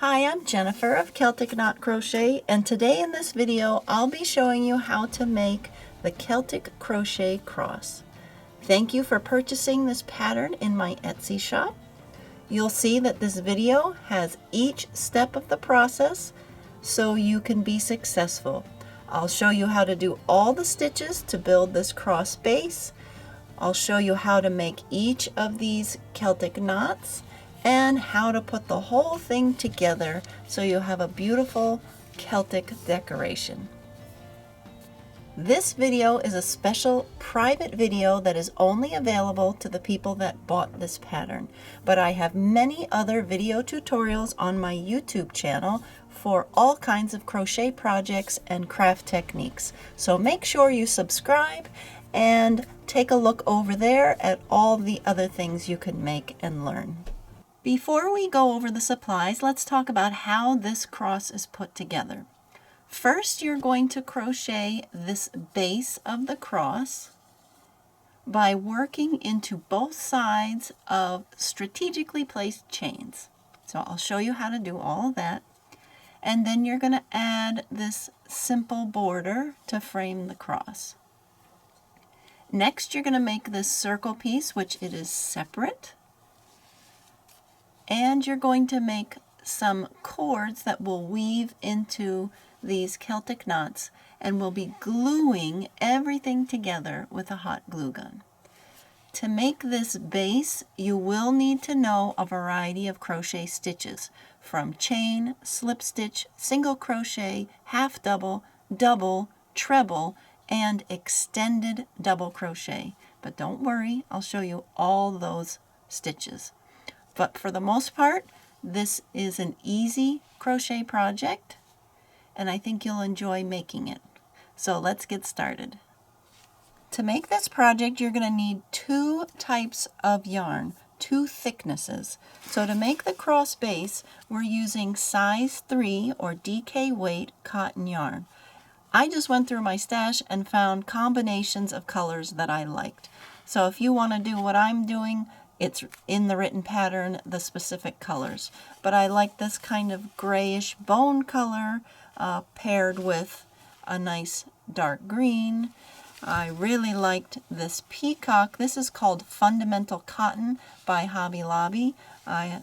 Hi, I'm Jennifer of Celtic Crochet, and today in this video I'll be showing you how to make the Celtic Crochet Cross. Thank you for purchasing this pattern in my Etsy shop. You'll see that this video has each step of the process so you can be successful. I'll show you how to do all the stitches to build this cross base. I'll show you how to make each of these Celtic knots and how to put the whole thing together so you have a beautiful Celtic decoration. This video is a special private video that is only available to the people that bought this pattern, but I have many other video tutorials on my YouTube channel for all kinds of crochet projects and craft techniques. So make sure you subscribe and take a look over there at all the other things you can make and learn. Before we go over the supplies, let's talk about how this cross is put together. First, you're going to crochet this base of the cross by working into both sides of strategically placed chains. So I'll show you how to do all of that. And then you're going to add this simple border to frame the cross. Next, you're going to make this circle piece, which it is separate. And you're going to make some cords that will weave into these Celtic knots, and we'll be gluing everything together with a hot glue gun. To make this base, you will need to know a variety of crochet stitches, from chain, slip stitch, single crochet, half double, double, treble, and extended double crochet. But don't worry, I'll show you all those stitches. But for the most part, this is an easy crochet project, and I think you'll enjoy making it. So let's get started. To make this project, you're going to need two types of yarn, two thicknesses. So to make the cross base, we're using size 3 or DK weight cotton yarn. I just went through my stash and found combinations of colors that I liked. So if you want to do what I'm doing, it's in the written pattern, the specific colors. But I like this kind of grayish bone color paired with a nice dark green. I really liked this peacock. This is called Fundamental Cotton by Hobby Lobby.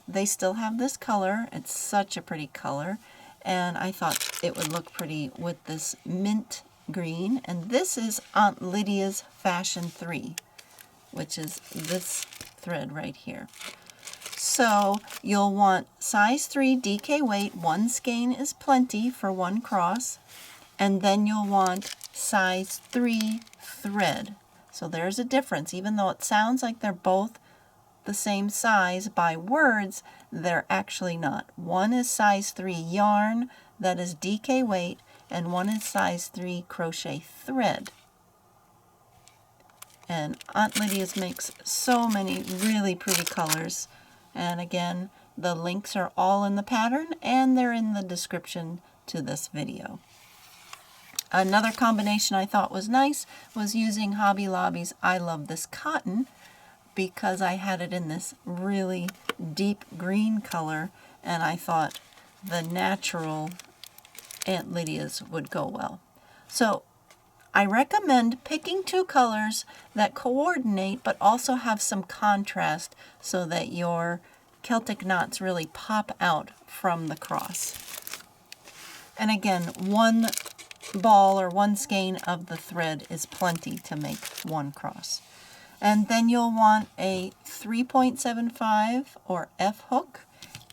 They still have this color. It's such a pretty color. And I thought it would look pretty with this mint green. And this is Aunt Lydia's Fashion 3, which is this thread right here. So you'll want size 3 DK weight, 1 skein is plenty for one cross, and then you'll want size 3 thread. So there's a difference. Even though it sounds like they're both the same size by words, they're actually not. One is size 3 yarn, that is DK weight, and one is size 3 crochet thread. And Aunt Lydia's makes so many really pretty colors. And again, the links are all in the pattern and they're in the description to this video. Another combination I thought was nice was using Hobby Lobby's I Love This Cotton, because I had it in this really deep green color, and I thought the natural Aunt Lydia's would go well. So I recommend picking two colors that coordinate but also have some contrast so that your Celtic knots really pop out from the cross. And again, one ball or one skein of the thread is plenty to make one cross. And then you'll want a 3.75 or F hook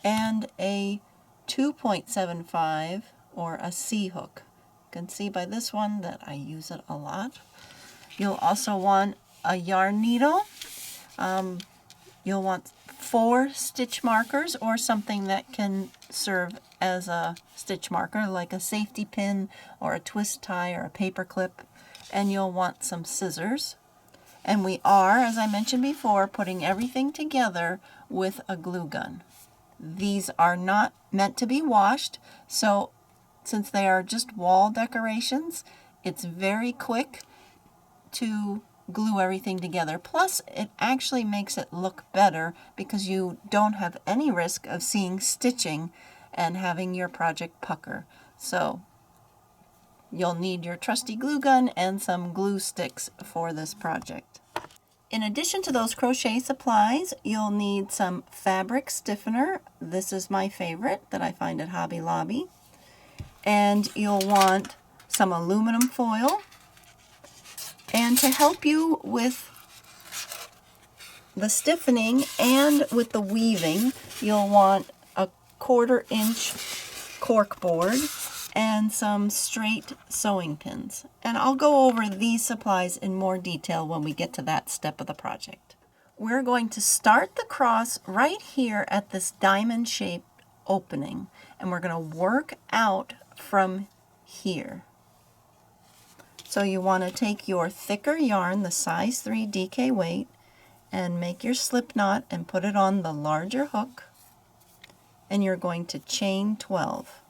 and a 2.75 or a C hook. You can see by this one that I use it a lot. You'll also want a yarn needle. You'll want 4 stitch markers or something that can serve as a stitch marker, like a safety pin or a twist tie or a paper clip. And you'll want some scissors. And we are, as I mentioned before, putting everything together with a glue gun. These are not meant to be washed, so since they are just wall decorations, it's very quick to glue everything together. Plus, it actually makes it look better because you don't have any risk of seeing stitching and having your project pucker. So you'll need your trusty glue gun and some glue sticks for this project. In addition to those crochet supplies, you'll need some fabric stiffener. This is my favorite that I find at Hobby Lobby. And you'll want some aluminum foil. And to help you with the stiffening and with the weaving, you'll want a 1/4 inch cork board and some straight sewing pins. And I'll go over these supplies in more detail when we get to that step of the project. We're going to start the cross right here at this diamond shaped opening, and we're going to work out from here. So you want to take your thicker yarn, the size 3 DK weight, and make your slip knot and put it on the larger hook, and you're going to chain 12.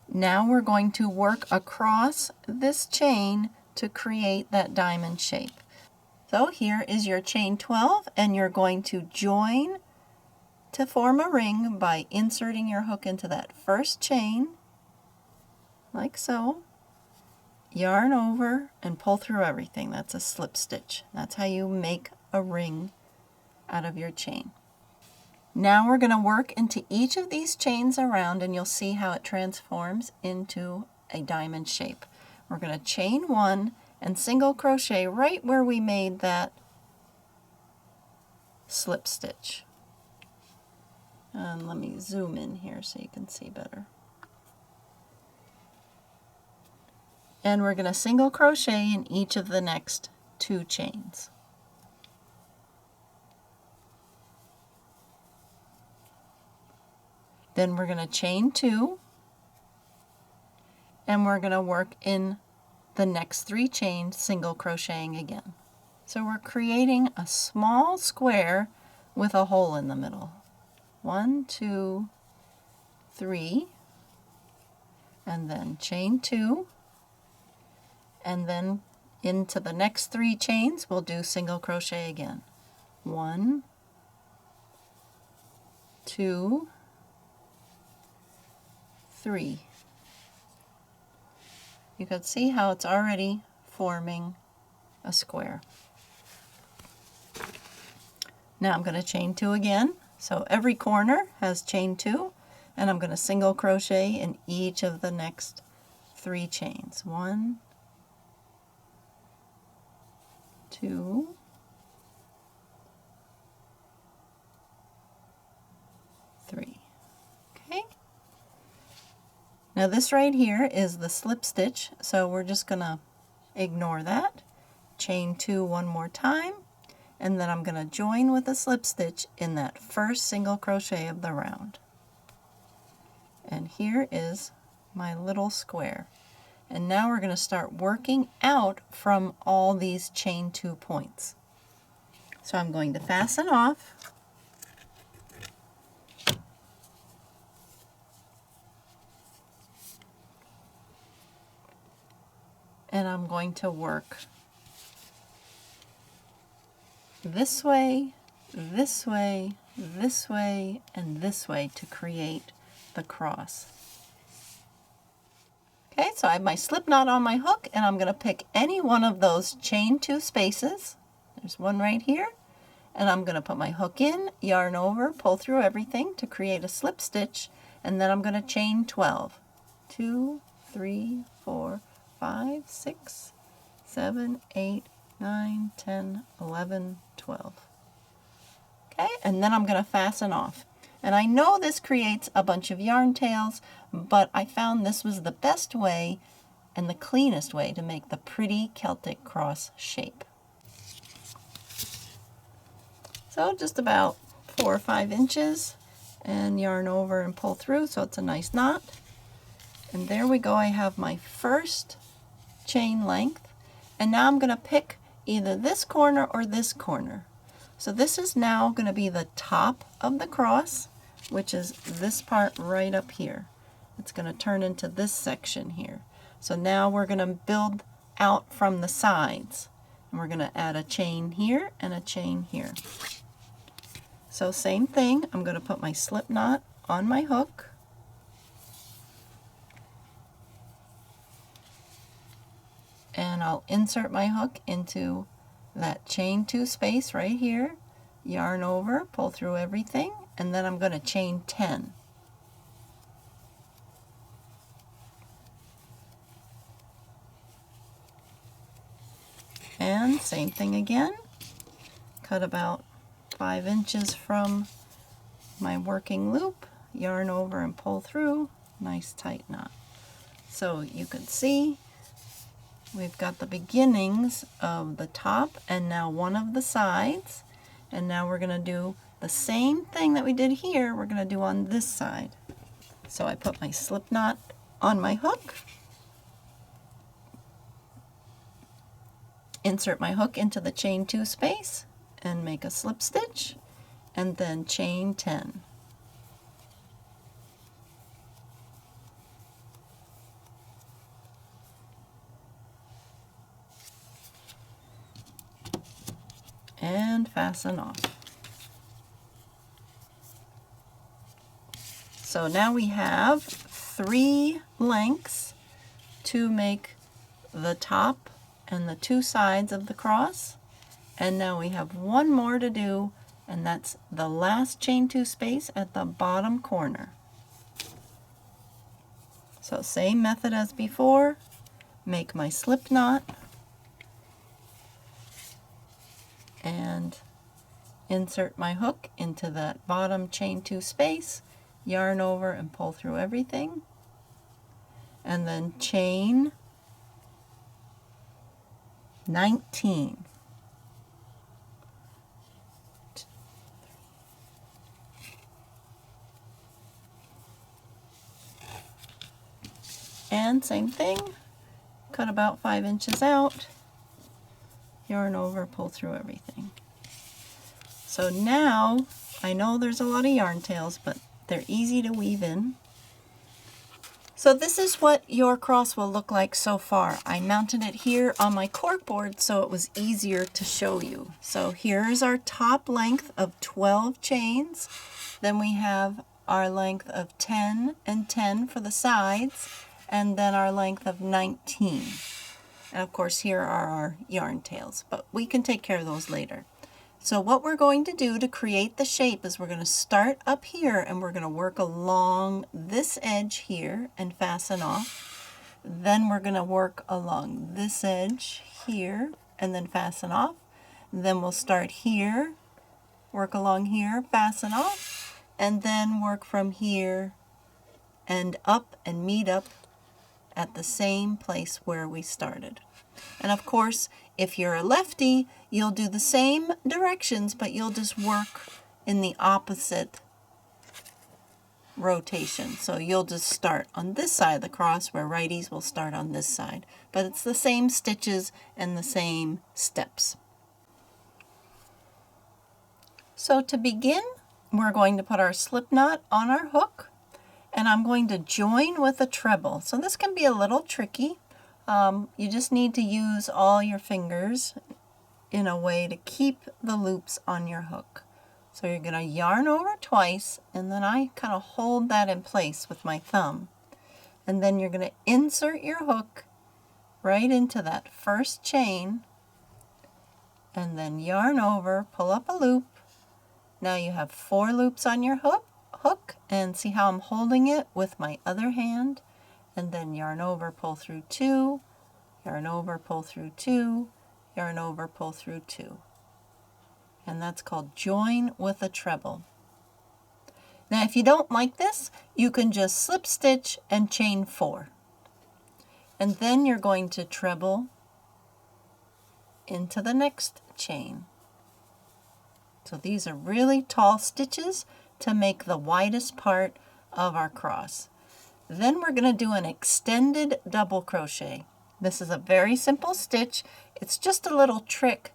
Now we're going to work across this chain to create that diamond shape. So here is your chain 12, and you're going to join to form a ring by inserting your hook into that first chain, like so. Yarn over and pull through everything. That's a slip stitch. That's how you make a ring out of your chain. Now we're going to work into each of these chains around, and you'll see how it transforms into a diamond shape. We're going to chain 1 and single crochet right where we made that slip stitch. And let me zoom in here so you can see better. And we're going to single crochet in each of the next 2 chains. Then we're going to chain 2, and we're going to work in the next 3 chains, single crocheting again. So we're creating a small square with a hole in the middle. 1, 2, 3, and then chain 2, and then into the next 3 chains we'll do single crochet again. 1, 2, 3. You can see how it's already forming a square. Now I'm going to chain 2 again. So every corner has chain 2, and I'm going to single crochet in each of the next 3 chains. 1, 2, 3. Okay. Now this right here is the slip stitch, so we're just going to ignore that. Chain 2 one more time, and then I'm going to join with a slip stitch in that first single crochet of the round. And here is my little square. And now we're going to start working out from all these chain 2 points. So I'm going to fasten off. And I'm going to work this way, this way, this way, and this way to create the cross. Okay, so I have my slip knot on my hook, and I'm going to pick any one of those chain 2 spaces. There's one right here, and I'm going to put my hook in, yarn over, pull through everything to create a slip stitch, and then I'm going to chain 12. 2, 3, 4, 5, 6, 7, 8, 9, 10, 11, 12. Okay, and then I'm going to fasten off. And I know this creates a bunch of yarn tails, but I found this was the best way and the cleanest way to make the pretty Celtic cross shape. So just about 4 or 5 inches, and yarn over and pull through so it's a nice knot. And there we go, I have my first chain length, and now I'm going to pick either this corner or this corner. So this is now going to be the top of the cross, which is this part right up here. It's going to turn into this section here. So now we're going to build out from the sides. And we're going to add a chain here and a chain here. So same thing, I'm going to put my slip knot on my hook. And I'll insert my hook into that chain 2 space right here, yarn over, pull through everything, and then I'm going to chain 10. And same thing again, cut about 5 inches from my working loop, yarn over and pull through, nice tight knot. So you can see we've got the beginnings of the top and now one of the sides, and now we're going to do the same thing that we did here, we're going to do on this side. So I put my slip knot on my hook, insert my hook into the chain 2 space and make a slip stitch, and then chain 10. And fasten off. So now we have 3 lengths to make the top and the 2 sides of the cross, and now we have 1 more to do, and that's the last chain 2 space at the bottom corner. So same method as before, make my slip knot and insert my hook into that bottom chain 2 space, yarn over and pull through everything, and then chain 19. And same thing, cut about 5 inches out, yarn over, pull through everything. So now, I know there's a lot of yarn tails, but they're easy to weave in. So this is what your cross will look like so far. I mounted it here on my corkboard so it was easier to show you. So here's our top length of 12 chains. Then we have our length of 10 and 10 for the sides, and then our length of 19. And of course here are our yarn tails, but we can take care of those later. So what we're going to do to create the shape is we're going to start up here and we're going to work along this edge here and fasten off. Then we're going to work along this edge here and then fasten off. Then we'll start here, work along here, fasten off, and then work from here and up and meet up at the same place where we started. And of course, if you're a lefty, you'll do the same directions, but you'll just work in the opposite rotation. So you'll just start on this side of the cross where righties will start on this side. But it's the same stitches and the same steps. So to begin, we're going to put our slip knot on our hook, and I'm going to join with a treble. So this can be a little tricky. You just need to use all your fingers in a way to keep the loops on your hook. So you're going to yarn over twice, and then I kind of hold that in place with my thumb. And then you're going to insert your hook right into that first chain, and then yarn over, pull up a loop. Now you have 4 loops on your hook, and see how I'm holding it with my other hand. And then yarn over, pull through 2, yarn over, pull through 2, yarn over, pull through 2. And that's called join with a treble. Now if you don't like this, you can just slip stitch and chain 4. And then you're going to treble into the next chain. So these are really tall stitches to make the widest part of our cross. Then we're going to do an extended double crochet. This is a very simple stitch. It's just a little trick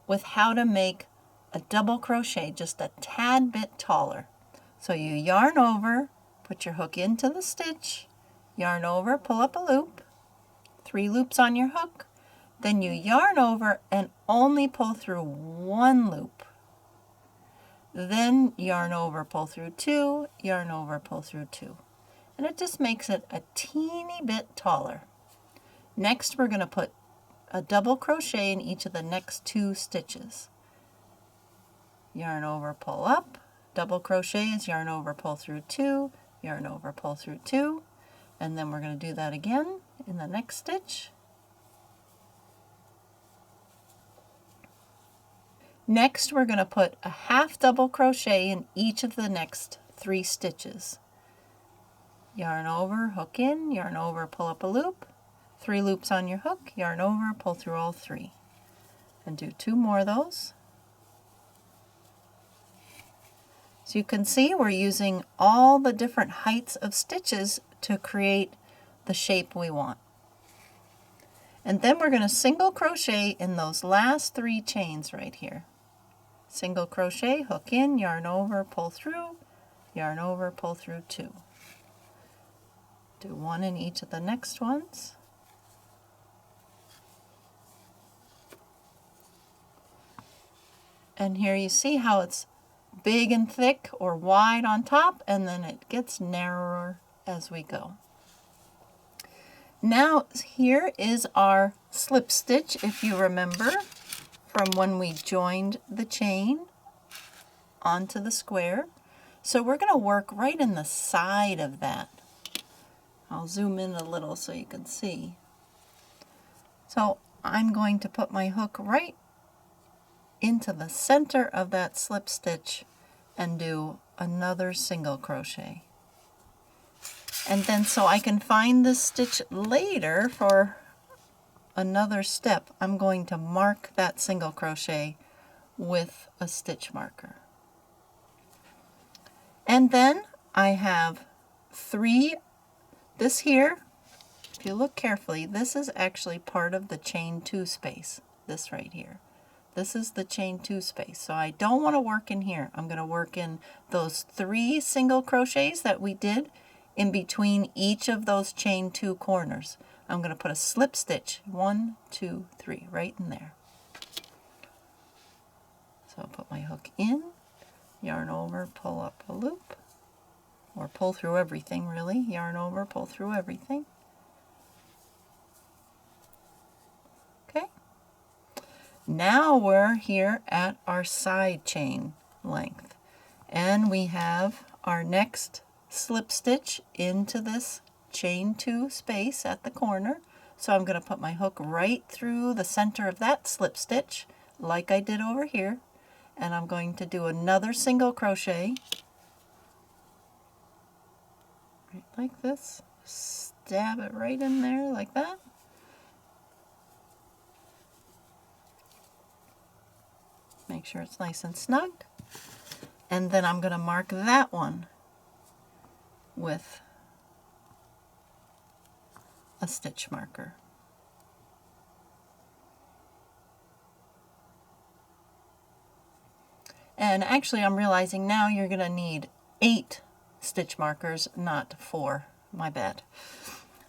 with how to make a double crochet just a tad bit taller. So you yarn over, put your hook into the stitch, yarn over, pull up a loop, 3 loops on your hook. Then you yarn over and only pull through 1 loop. Then yarn over, pull through 2, yarn over, pull through 2. And it just makes it a teeny bit taller. Next, we're going to put a double crochet in each of the next 2 stitches. Yarn over, pull up, double crochet is yarn over, pull through 2, yarn over, pull through 2, and then we're going to do that again in the next stitch. Next, we're going to put a half double crochet in each of the next 3 stitches. Yarn over, hook in, yarn over, pull up a loop, 3 loops on your hook, yarn over, pull through all 3. And do 2 more of those. So you can see we're using all the different heights of stitches to create the shape we want. And then we're going to single crochet in those last 3 chains right here. Single crochet, hook in, yarn over, pull through, yarn over, pull through 2. Do 1 in each of the next ones. And here you see how it's big and thick or wide on top, and then it gets narrower as we go. Now here is our slip stitch, if you remember from when we joined the chain onto the square. So we're going to work right in the side of that. I'll zoom in a little so you can see. So I'm going to put my hook right into the center of that slip stitch and do another single crochet. And then so I can find this stitch later for another step, I'm going to mark that single crochet with a stitch marker. And then I have 3, this here, if you look carefully, this is actually part of the chain 2 space, this right here. This is the chain 2 space, so I don't want to work in here. I'm going to work in those 3 single crochets that we did in between each of those chain 2 corners. I'm going to put a slip stitch, 1, 2, 3, right in there. So I'll put my hook in, yarn over, pull up a loop, or pull through everything really, yarn over, pull through everything. Now we're here at our side chain length, and we have our next slip stitch into this chain 2 space at the corner. So I'm going to put my hook right through the center of that slip stitch like I did over here, and I'm going to do another single crochet right like this, stab it right in there like that. Make sure it's nice and snug. And then I'm going to mark that one with a stitch marker. And actually I'm realizing now you're going to need 8 stitch markers, not 4. My bad.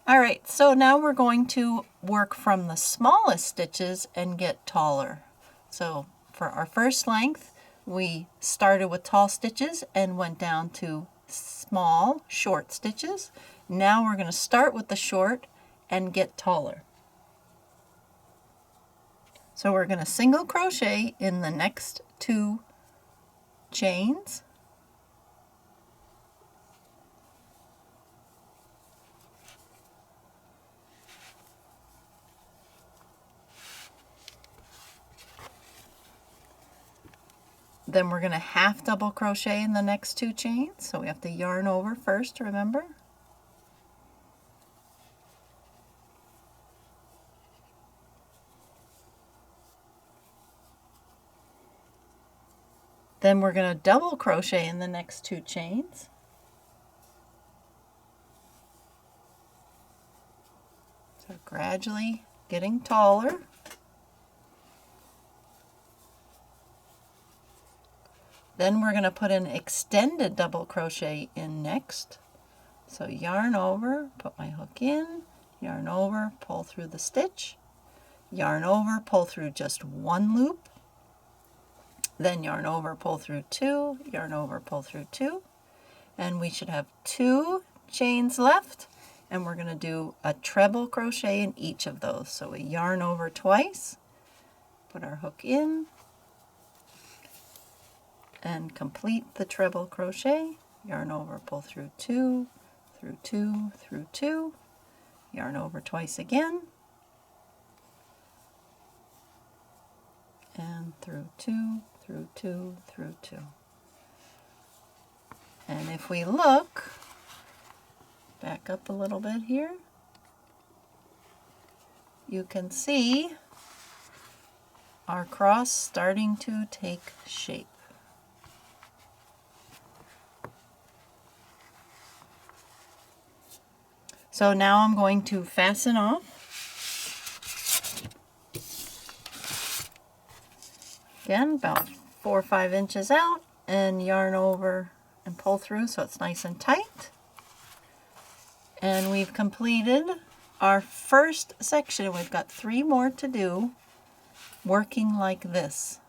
Alright, so now we're going to work from the smallest stitches and get taller. So for our first length, we started with tall stitches and went down to small, short stitches. Now we're going to start with the short and get taller. So we're going to single crochet in the next 2 chains. Then we're going to half double crochet in the next 2 chains. So we have to yarn over first, remember? Then we're going to double crochet in the next 2 chains. So gradually getting taller. Then we're going to put an extended double crochet in next. So yarn over, put my hook in, yarn over, pull through the stitch, yarn over, pull through just one loop, then yarn over, pull through two, yarn over, pull through two, and we should have 2 chains left, and we're going to do a treble crochet in each of those. So we yarn over twice, put our hook in, and complete the treble crochet, yarn over, pull through 2, through 2, through 2, yarn over twice again, and through 2, through 2, through 2. And if we look, back up a little bit here, you can see our cross starting to take shape. So now I'm going to fasten off. Again, about 4 or 5 inches out, and yarn over and pull through so it's nice and tight. And we've completed our first section. We've got 3 more to do, working like this,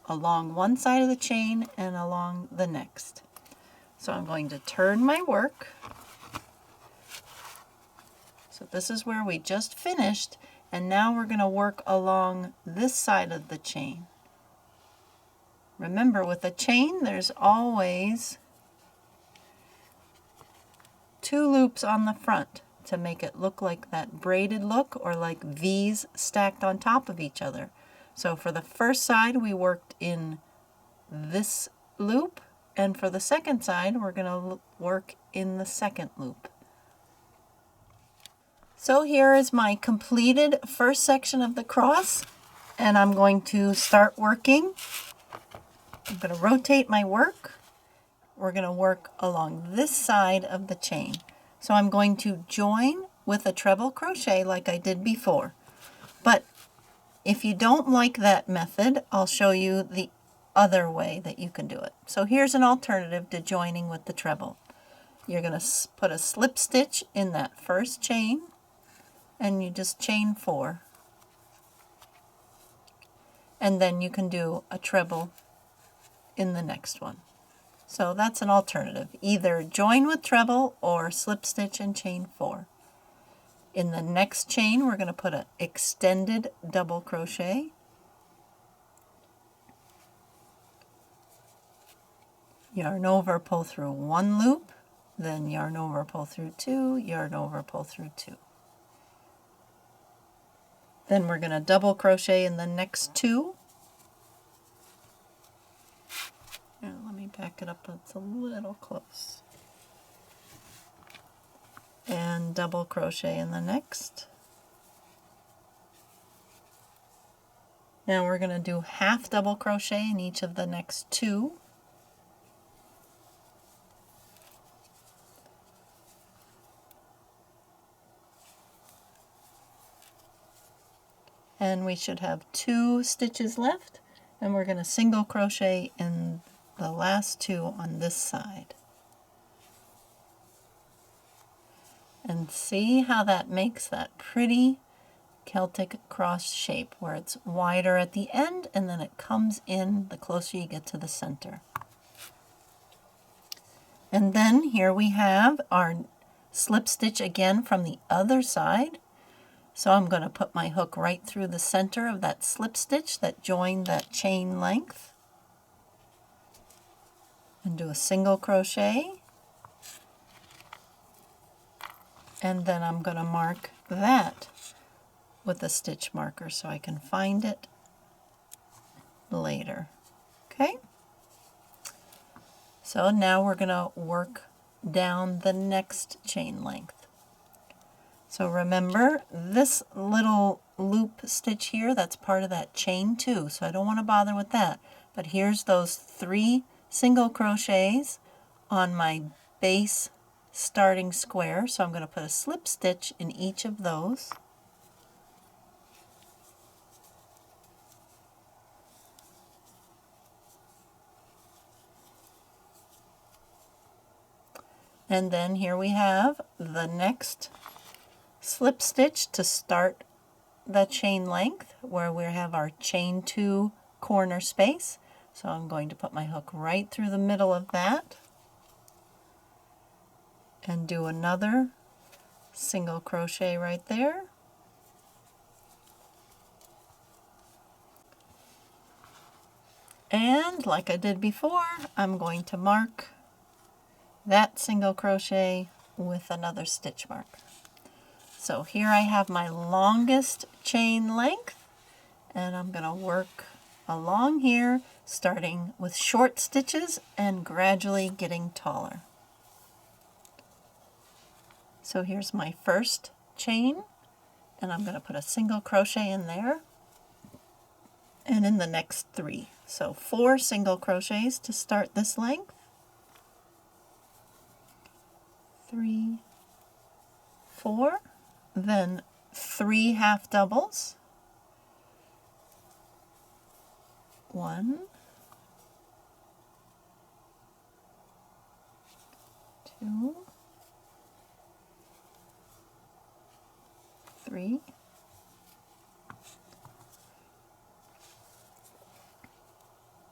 along one side of the chain and along the next. So I'm going to turn my work. So this is where we just finished, and now we're going to work along this side of the chain. Remember, with a chain, there's always 2 loops on the front to make it look like that braided look, or like V's stacked on top of each other. So for the first side, we worked in this loop, and for the second side, we're going to work in the second loop. So here is my completed first section of the cross, and I'm going to start working. I'm going to rotate my work. We're going to work along this side of the chain. So I'm going to join with a treble crochet like I did before. But if you don't like that method, I'll show you the other way that you can do it. So here's an alternative to joining with the treble. You're going to put a slip stitch in that first chain, and you just chain 4. And then you can do a treble in the next one. So that's an alternative. Either join with treble or slip stitch and chain 4. In the next chain, we're going to put an extended double crochet. Yarn over, pull through 1 loop, then yarn over, pull through 2, yarn over, pull through 2. Then we're going to double crochet in the next 2. Now, let me back it up, it's a little close. And double crochet in the next. Now we're going to do half double crochet in each of the next 2. And we should have 2 stitches left, and we're going to single crochet in the last 2 on this side. And see how that makes that pretty Celtic cross shape, where it's wider at the end and then it comes in the closer you get to the center. And then here we have our slip stitch again from the other side. So I'm going to put my hook right through the center of that slip stitch that joined that chain length, and do a single crochet, and then I'm going to mark that with a stitch marker so I can find it later. Okay? So now we're going to work down the next chain length. So remember, this little loop stitch here, that's part of that chain too, so I don't want to bother with that. But here's those 3 single crochets on my base starting square, so I'm going to put a slip stitch in each of those. And then here we have the next slip stitch to start the chain length where we have our chain 2 corner space. So I'm going to put my hook right through the middle of that and do another single crochet right there. And like I did before, I'm going to mark that single crochet with another stitch mark. So here I have my longest chain length, and I'm going to work along here, starting with short stitches and gradually getting taller. So here's my first chain, and I'm going to put a single crochet in there and in the next 3. So 4 single crochets to start this length. 3, 4, then 3 half doubles. 1, 2, 3,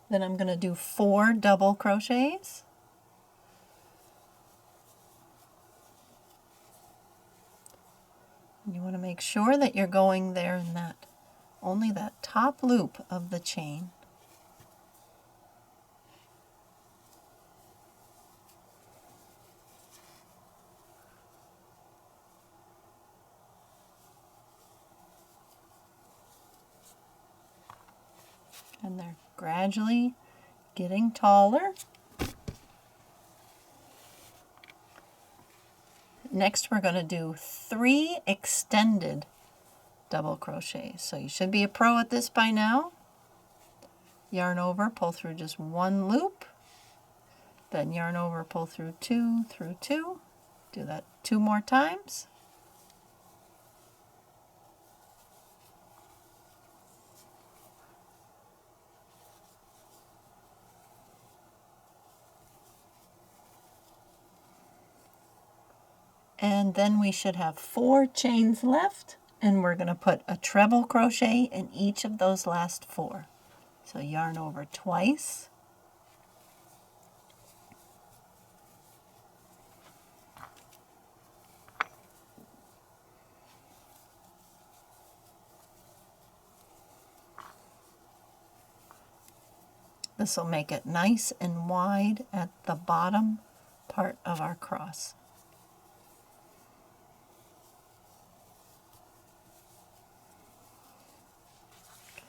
then I'm going to do 4 double crochets. And you want to make sure that you're going there in that, only that top loop of the chain. And they're gradually getting taller. Next we're going to do 3 extended double crochets. So you should be a pro at this by now. Yarn over, pull through just 1 loop, then yarn over, pull through 2, through 2. Do that 2 more times. And then we should have 4 chains left, and we're going to put a treble crochet in each of those last 4. So yarn over twice, this will make it nice and wide at the bottom part of our cross.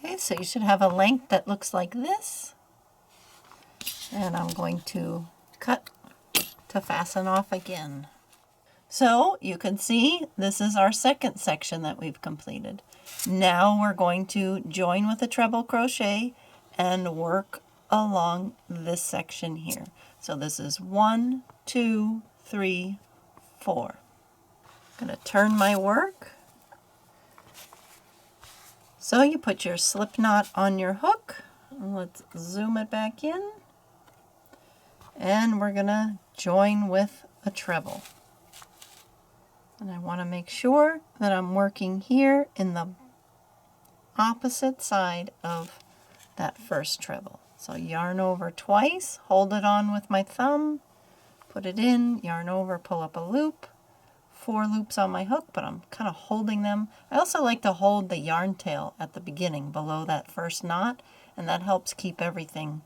Okay, so you should have a length that looks like this. And I'm going to cut to fasten off again. So you can see this is our second section that we've completed. Now we're going to join with a treble crochet and work along this section here. So this is 1, 2, 3, 4. I'm going to turn my work. So you put your slip knot on your hook. Let's zoom it back in. And we're going to join with a treble. And I want to make sure that I'm working here in the opposite side of that first treble. So yarn over twice, hold it on with my thumb, put it in, yarn over, pull up a loop, 4 loops on my hook, but I'm kind of holding them. I also like to hold the yarn tail at the beginning below that first knot, and that helps keep everything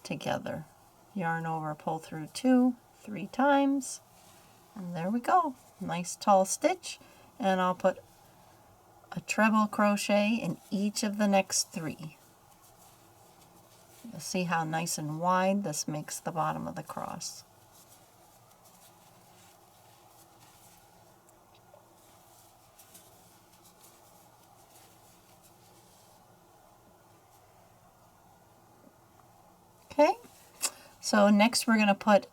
together. Yarn over, pull through 2, 3 times, and there we go. Nice tall stitch, and I'll put a treble crochet in each of the next 3. You'll see how nice and wide this makes the bottom of the cross. Okay, so next we're going to put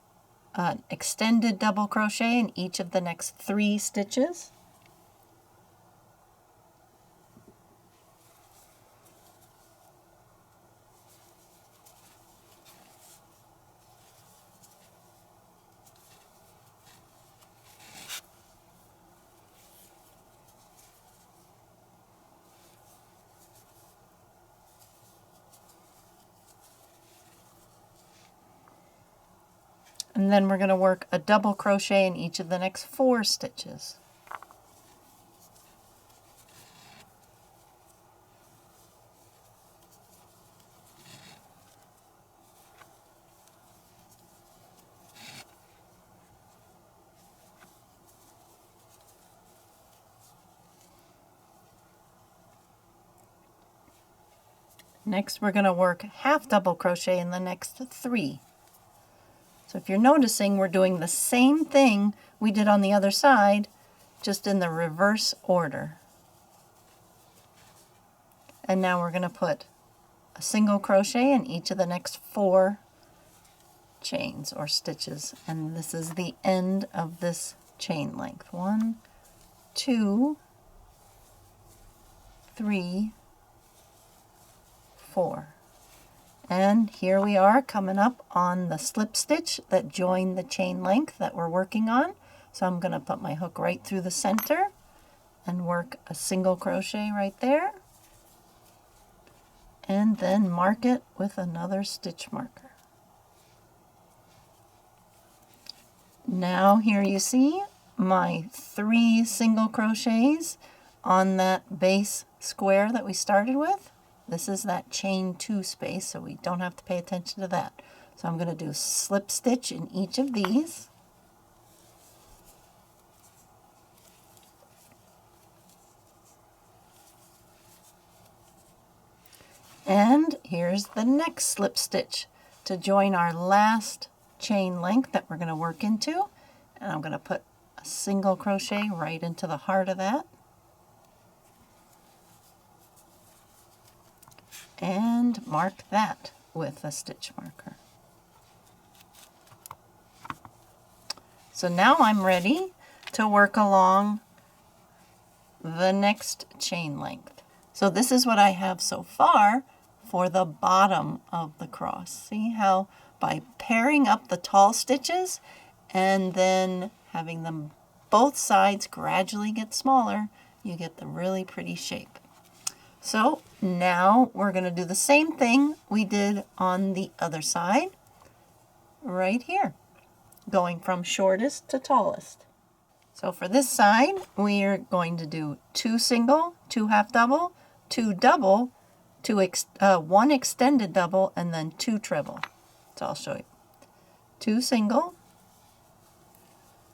an extended double crochet in each of the next 3 stitches. And then we're going to work a double crochet in each of the next 4 stitches. Next, we're going to work half double crochet in the next 3. So if you're noticing, we're doing the same thing we did on the other side, just in the reverse order. And now we're going to put a single crochet in each of the next 4 chains or stitches. And this is the end of this chain length. 1, 2, 3, 4. And here we are coming up on the slip stitch that joined the chain length that we're working on. So I'm going to put my hook right through the center and work a single crochet right there. And then mark it with another stitch marker. Now here you see my 3 single crochets on that base square that we started with. This is that chain 2 space, so we don't have to pay attention to that. So I'm going to do slip stitch in each of these. And here's the next slip stitch to join our last chain length that we're going to work into. And I'm going to put a single crochet right into the heart of that. And mark that with a stitch marker. So now I'm ready to work along the next chain length. So this is what I have so far for the bottom of the cross. See how by pairing up the tall stitches and then having them both sides gradually get smaller, you get the really pretty shape. So now we're going to do the same thing we did on the other side, right here, going from shortest to tallest. So for this side, we are going to do 2 single, 2 half double, 2 double, 1 extended double, and then 2 treble. So I'll show you. 2 single,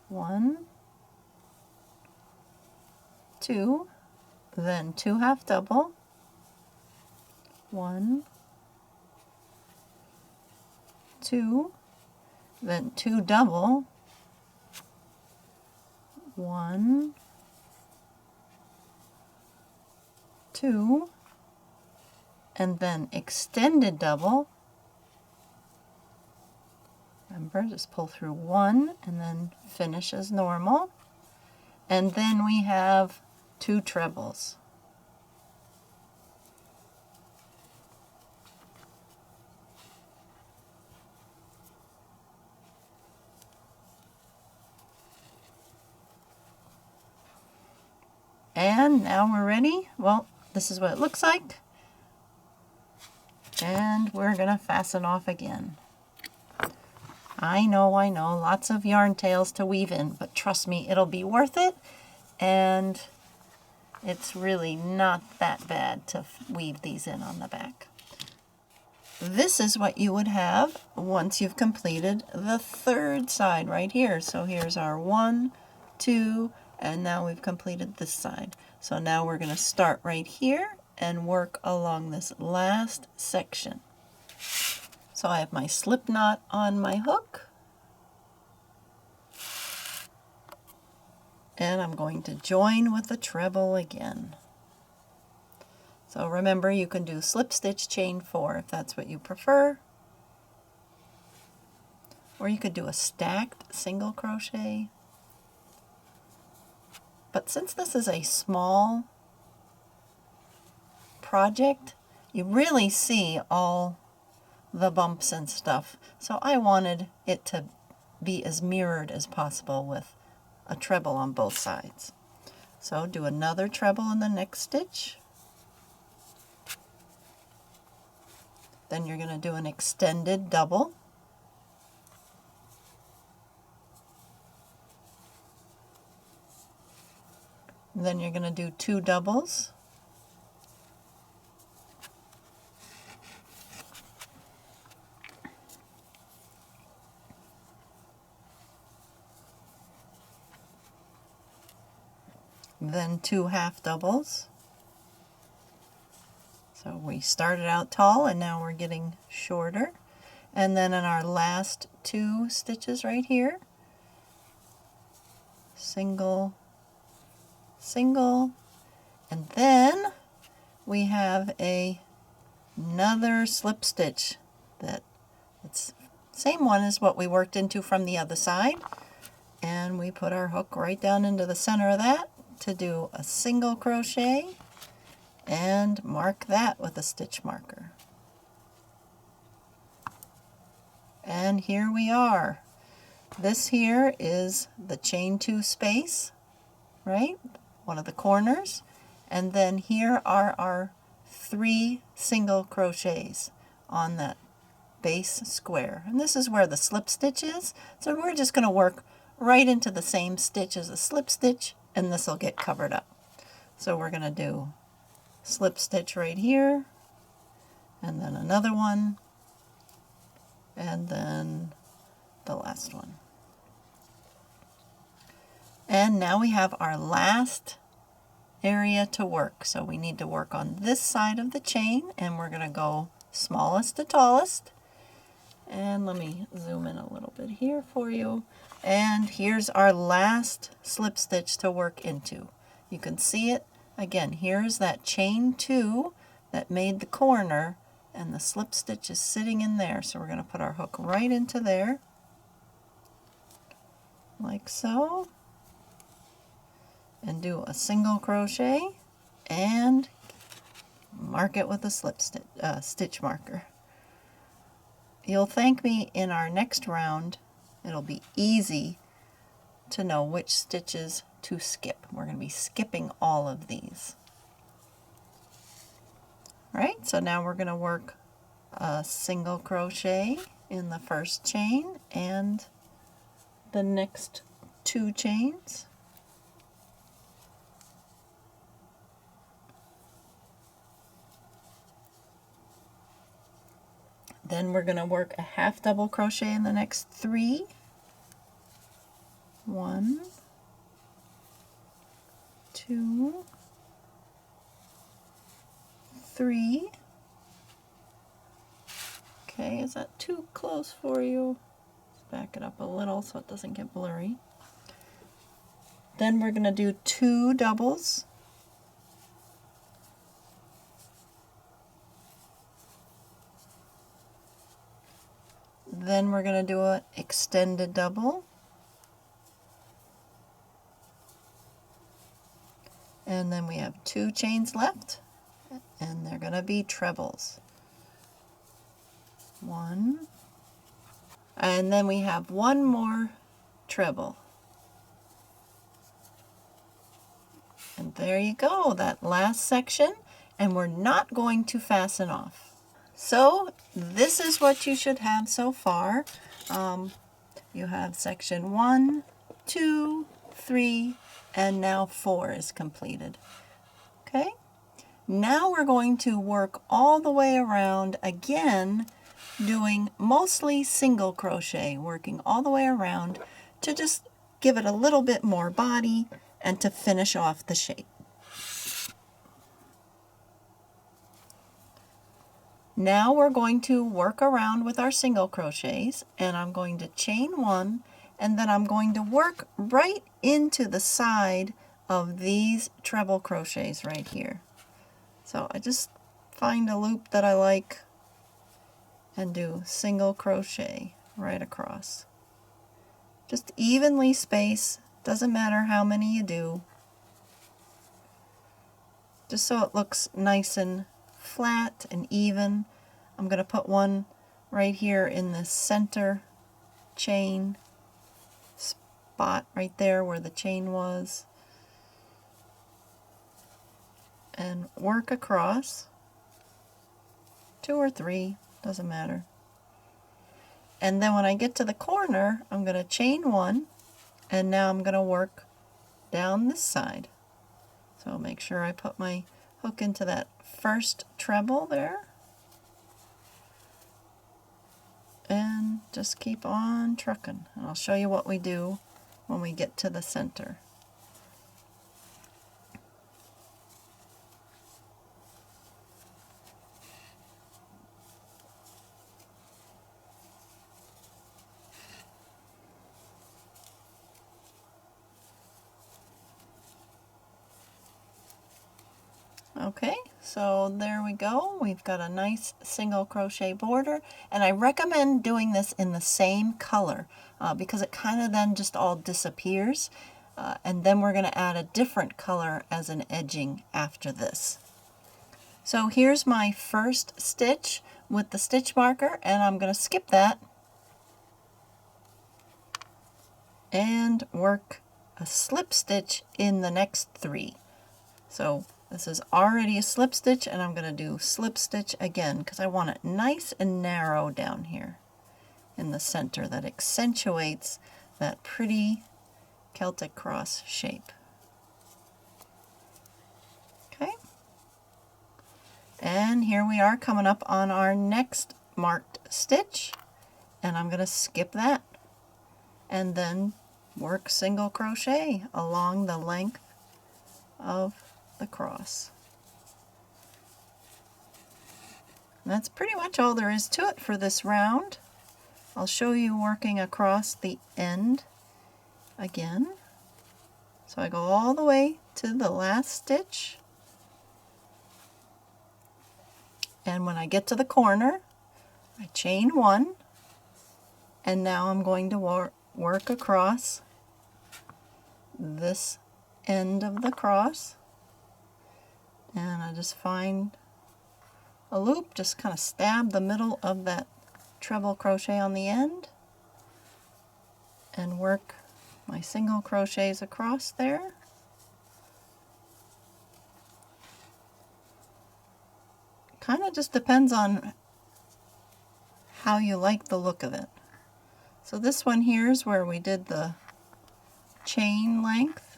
1, 2, then 2 half double, 1, 2, then 2 double, 1, 2, and then extended double. Remember, just pull through 1 and then finish as normal. And then we have 2 trebles. And now we're ready. Well, this is what it looks like. And we're going to fasten off again. I know, lots of yarn tails to weave in, but trust me, it'll be worth it. And it's really not that bad to weave these in on the back. This is what you would have once you've completed the 3rd side right here. So here's our 1, 2, and now we've completed this side. So now we're going to start right here and work along this last section. So I have my slip knot on my hook. And I'm going to join with the treble again. So remember, you can do slip stitch chain 4 if that's what you prefer. Or you could do a stacked single crochet. But since this is a small project, you really see all the bumps and stuff. So I wanted it to be as mirrored as possible with a treble on both sides. So do another treble in the next stitch. Then you're going to do an extended double. And then you're going to do 2 doubles. Then 2 half doubles. So we started out tall and now we're getting shorter. And then in our last 2 stitches right here, single, single, and then we have another slip stitch that it's same one as what we worked into from the other side, and we put our hook right down into the center of that to do a single crochet and mark that with a stitch marker. And here we are. This here is the chain 2 space, right? One of the corners. And then here are our 3 single crochets on that base square. And this is where the slip stitch is. So we're just going to work right into the same stitch as a slip stitch, and this will get covered up. So we're going to do slip stitch right here, and then another one, and then the last one. And now we have our last area to work. So we need to work on this side of the chain, and we're going to go smallest to tallest. And let me zoom in a little bit here for you. And here's our last slip stitch to work into. You can see it again. Here's that chain 2 that made the corner, and the slip stitch is sitting in there. So we're going to put our hook right into there, like so, and do a single crochet and mark it with a slip stitch, stitch marker. You'll thank me in our next round. It'll be easy to know which stitches to skip. We're going to be skipping all of these. Right, so now we're going to work a single crochet in the first chain and the next 2 chains. Then we're going to work a half double crochet in the next 3. 1, 2, 3. Okay, is that too close for you? Let's back it up a little so it doesn't get blurry. Then we're going to do 2 doubles. Then we're going to do an extended double. And then we have 2 chains left, and they're going to be trebles. 1. And then we have 1 more treble. And there you go, that last section, and we're not going to fasten off. So this is what you should have so far. You have section 1, 2, 3, and now 4 is completed. Okay, now we're going to work all the way around again, doing mostly single crochet, working all the way around to just give it a little bit more body and to finish off the shape. Now we're going to work around with our single crochets, and I'm going to chain 1, and then I'm going to work right into the side of these treble crochets right here. So I just find a loop that I like and do single crochet right across. Just evenly space, doesn't matter how many you do, just so it looks nice and flat and even. I'm going to put one right here in the center chain spot right there where the chain was, and work across. 2 or 3, doesn't matter. And then when I get to the corner, I'm going to chain 1, and now I'm going to work down this side. So make sure I put my hook into that first treble there. And just keep on trucking. And I'll show you what we do when we get to the center. Okay, so there we go. We've got a nice single crochet border, and I recommend doing this in the same color because it kind of then just all disappears, and then we're going to add a different color as an edging after this. So here's my first stitch with the stitch marker, and I'm going to skip that and work a slip stitch in the next 3. So this is already a slip stitch, and I'm going to do slip stitch again because I want it nice and narrow down here in the center that accentuates that pretty Celtic cross shape. Okay, and here we are coming up on our next marked stitch, and I'm going to skip that and then work single crochet along the length of the cross. And that's pretty much all there is to it for this round. I'll show you working across the end again. So I go all the way to the last stitch, and when I get to the corner I chain 1, and now I'm going to work across this end of the cross, and I just find a loop, just kind of stab the middle of that treble crochet on the end and work my single crochets across there. Kind of just depends on how you like the look of it. So this one here is where we did the chain length.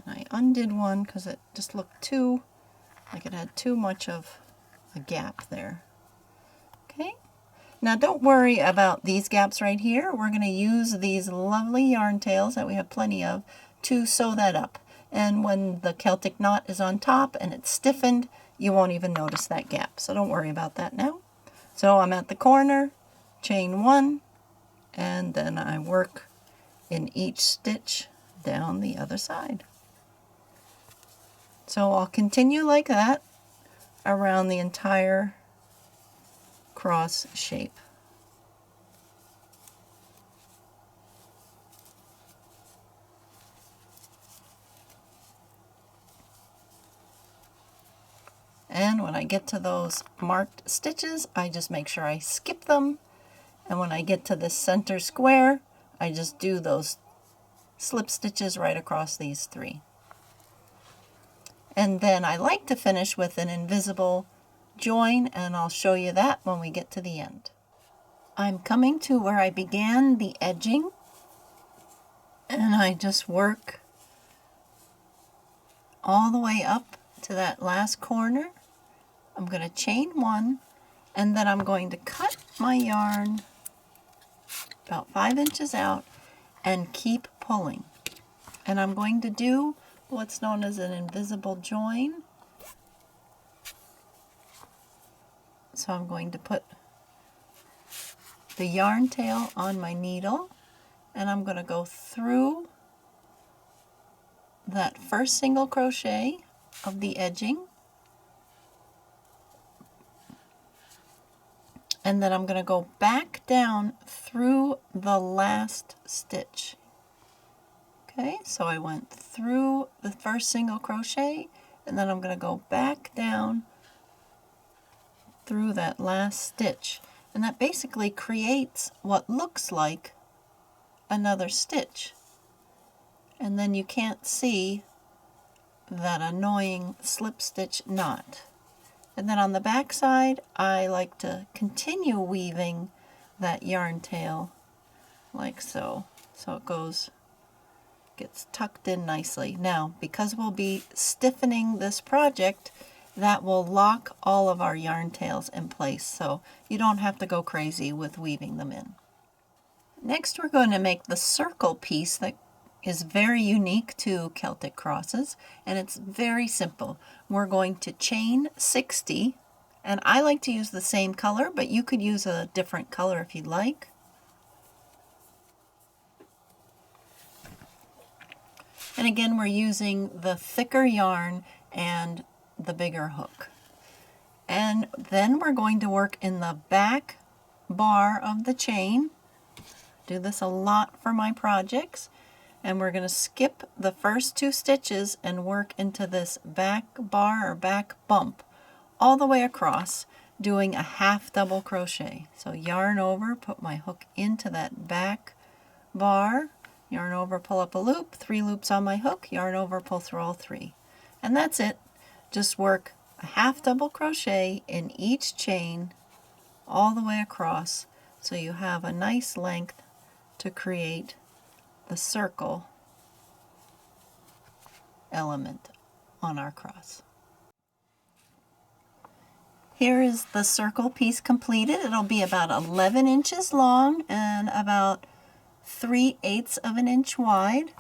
I undid one because it just looked too, like it had too much of a gap there. Okay, now don't worry about these gaps right here. We're going to use these lovely yarn tails that we have plenty of to sew that up. And when the Celtic knot is on top and it's stiffened, you won't even notice that gap. So don't worry about that now. So I'm at the corner, chain 1, and then I work in each stitch down the other side. So I'll continue like that around the entire cross shape. And when I get to those marked stitches, I just make sure I skip them. And when I get to this center square, I just do those slip stitches right across these 3. And then I like to finish with an invisible join, and I'll show you that when we get to the end. I'm coming to where I began the edging, and I just work all the way up to that last corner. I'm going to chain 1, and then I'm going to cut my yarn about 5 inches out and keep pulling. And I'm going to do what's known as an invisible join. So I'm going to put the yarn tail on my needle, and I'm going to go through that first single crochet of the edging, and then I'm going to go back down through the last stitch. Okay, so I went through the first single crochet, and then I'm going to go back down through that last stitch, and that basically creates what looks like another stitch. And then you can't see that annoying slip stitch knot. And then on the back side, I like to continue weaving that yarn tail like so. So it gets tucked in nicely. Now, because we'll be stiffening this project, that will lock all of our yarn tails in place, so you don't have to go crazy with weaving them in. Next, we're going to make the circle piece that is very unique to Celtic crosses, and it's very simple. We're going to chain 60, and I like to use the same color, but you could use a different color if you'd like. And again, we're using the thicker yarn and the bigger hook. And then we're going to work in the back bar of the chain. Do this a lot for my projects. And we're going to skip the first 2 stitches and work into this back bar or back bump all the way across, doing a half double crochet. So yarn over, put my hook into that back bar, yarn over, pull up a loop, 3 loops on my hook, yarn over, pull through all 3. And that's it. Just work a half double crochet in each chain all the way across, so you have a nice length to create the circle element on our cross. Here is the circle piece completed. It'll be about 11 inches long and about 3/8 of an inch wide.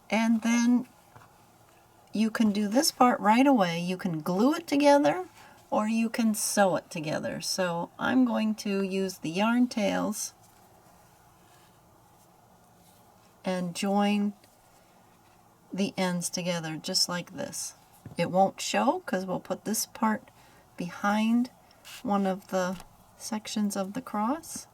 And then you can do this part right away. You can glue it together or you can sew it together. So I'm going to use the yarn tails and join the ends together just like this. It won't show because we'll put this part behind one of the sections of the cross.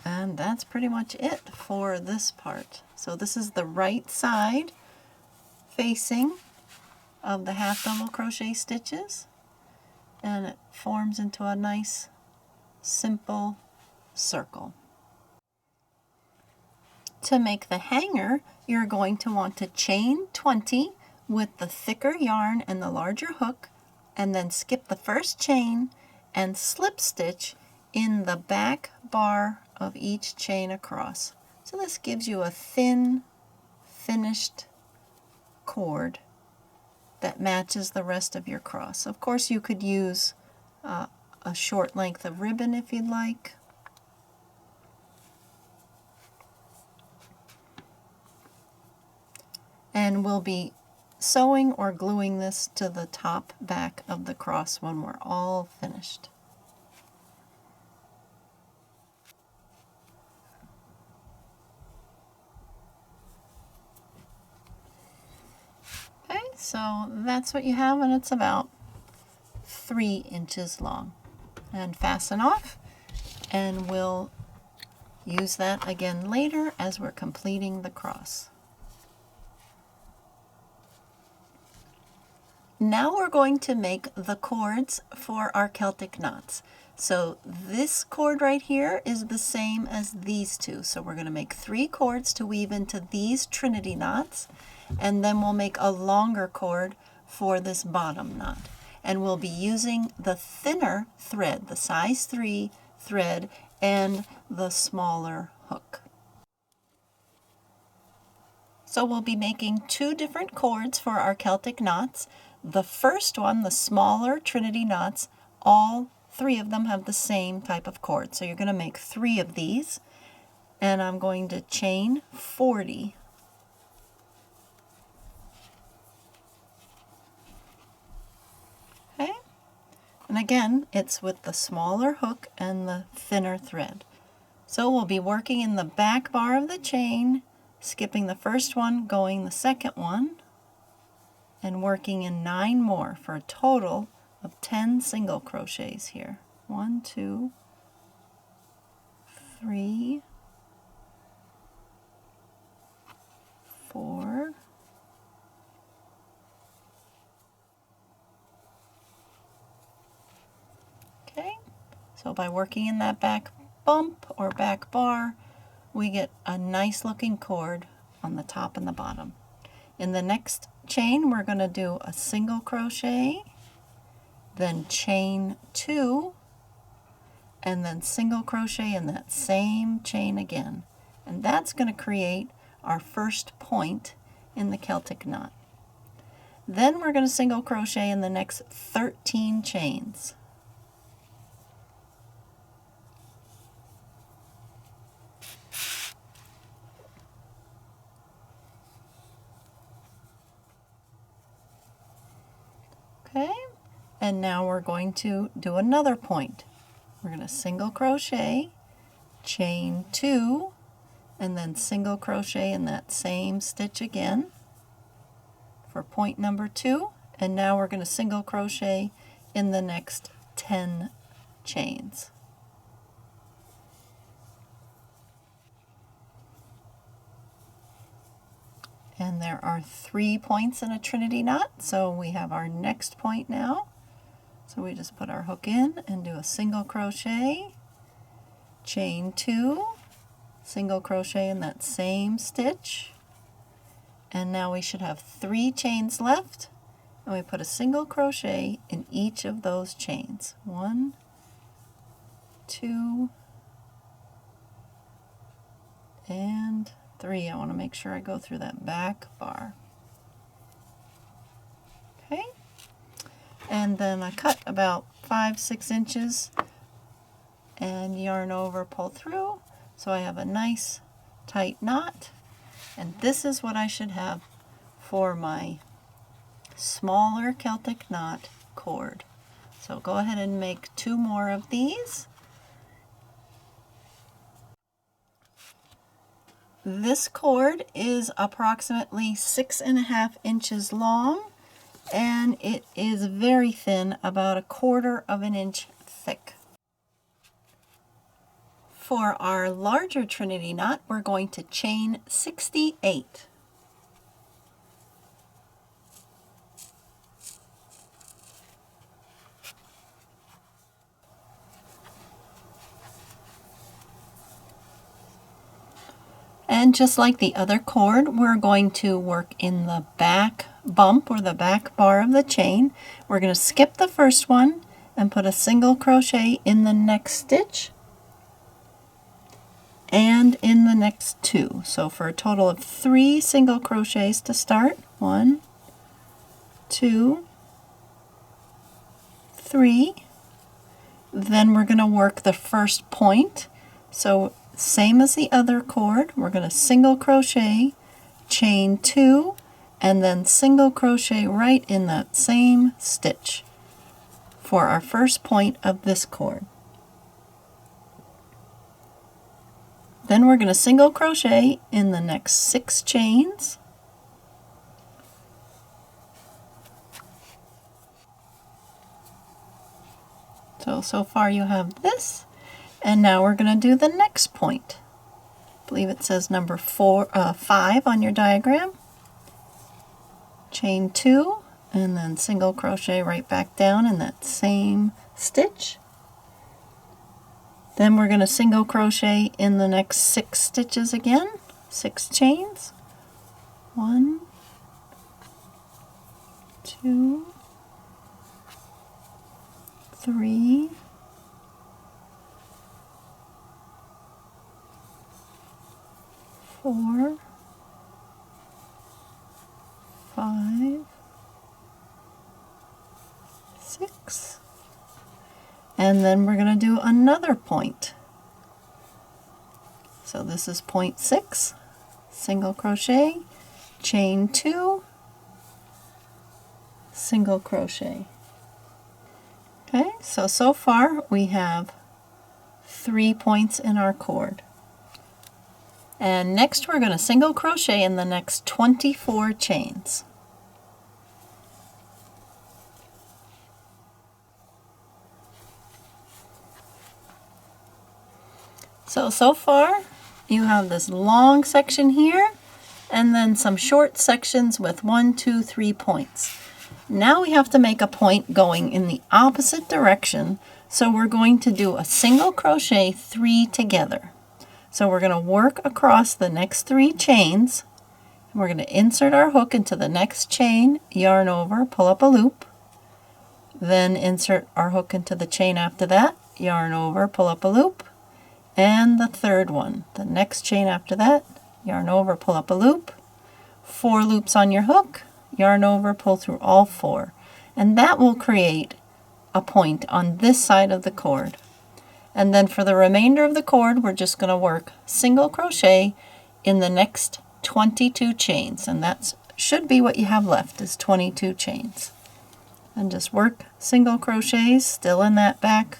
And that's pretty much it for this part. So this is the right side facing of the half double crochet stitches, and it forms into a nice simple circle. To make the hanger, you're going to want to chain 20 with the thicker yarn and the larger hook, and then skip the first chain and slip stitch in the back bar of each chain across. So this gives you a thin, finished cord that matches the rest of your cross. Of course, you could use a short length of ribbon if you'd like. And we'll be sewing or gluing this to the top back of the cross when we're all finished. Okay, so that's what you have, and it's about 3 inches long. And fasten off, and we'll use that again later as we're completing the cross. Now we're going to make the cords for our Celtic knots. So this cord right here is the same as these two. So we're going to make 3 cords to weave into these Trinity knots, and then we'll make a longer cord for this bottom knot. And we'll be using the thinner thread, the size 3 thread, and the smaller hook. So we'll be making 2 different cords for our Celtic knots. The first one, the smaller Trinity knots, all 3 of them have the same type of cord. So you're going to make 3 of these, and I'm going to chain 40. Okay, and again, it's with the smaller hook and the thinner thread. So we'll be working in the back bar of the chain, skipping the first one, going the second one, and working in 9 more for a total of 10 single crochets here. 1, 2, 3, 4, 5. So by working in that back bump or back bar, we get a nice looking cord on the top and the bottom. In the next chain, we're going to do a single crochet, then chain 2, and then single crochet in that same chain again. And that's going to create our first point in the Celtic knot. Then we're going to single crochet in the next 13 chains. Okay, and now we're going to do another point. We're going to single crochet, chain 2, and then single crochet in that same stitch again for point number 2. And now we're going to single crochet in the next 10 chains. And there are 3 points in a trinity knot, so we have our next point now. So we just put our hook in and do a single crochet, chain 2, single crochet in that same stitch, and now we should have 3 chains left, and we put a single crochet in each of those chains. 1, 2, and 3. I want to make sure I go through that back bar. Okay, and then I cut about 5-6 inches and yarn over, pull through, so I have a nice tight knot. And this is what I should have for my smaller Celtic knot cord. So go ahead and make 2 more of these. This cord is approximately 6.5 inches long, and it is very thin, about 1/4 inch thick. For our larger trinity knot, we're going to chain 68. And just like the other cord, we're going to work in the back bump or the back bar of the chain. We're going to skip the first one and put a single crochet in the next stitch and in the next 2. So for a total of 3 single crochets to start. 1, 2, 3. Then we're going to work the first point. So same as the other cord, we're going to single crochet, chain 2, and then single crochet right in that same stitch for our first point of this cord. Then we're going to single crochet in the next 6 chains. So far you have this. And now we're going to do the next point. I believe it says number 5 on your diagram. Chain 2 and then single crochet right back down in that same stitch. Then we're going to single crochet in the next 6 stitches again, 6 chains. 1, 2, 3, 4, 5, 6, and then we're going to do another point. So this is point 6, single crochet, chain 2, single crochet. Okay, so far we have 3 points in our cord. And next we're going to single crochet in the next 24 chains. So far you have this long section here and then some short sections with 1, 2, 3 points. Now we have to make a point going in the opposite direction, so we're going to do a single crochet 3 together. So we're going to work across the next 3 chains, We're going to insert our hook into the next chain, yarn over, pull up a loop, then insert our hook into the chain after that, yarn over, pull up a loop, and the third one, the next chain after that, yarn over, pull up a loop, 4 loops on your hook, yarn over, pull through all 4, and that will create a point on this side of the cord. And then for the remainder of the cord, we're just going to work single crochet in the next 22 chains, and that should be what you have left, is 22 chains. And just work single crochets still in that back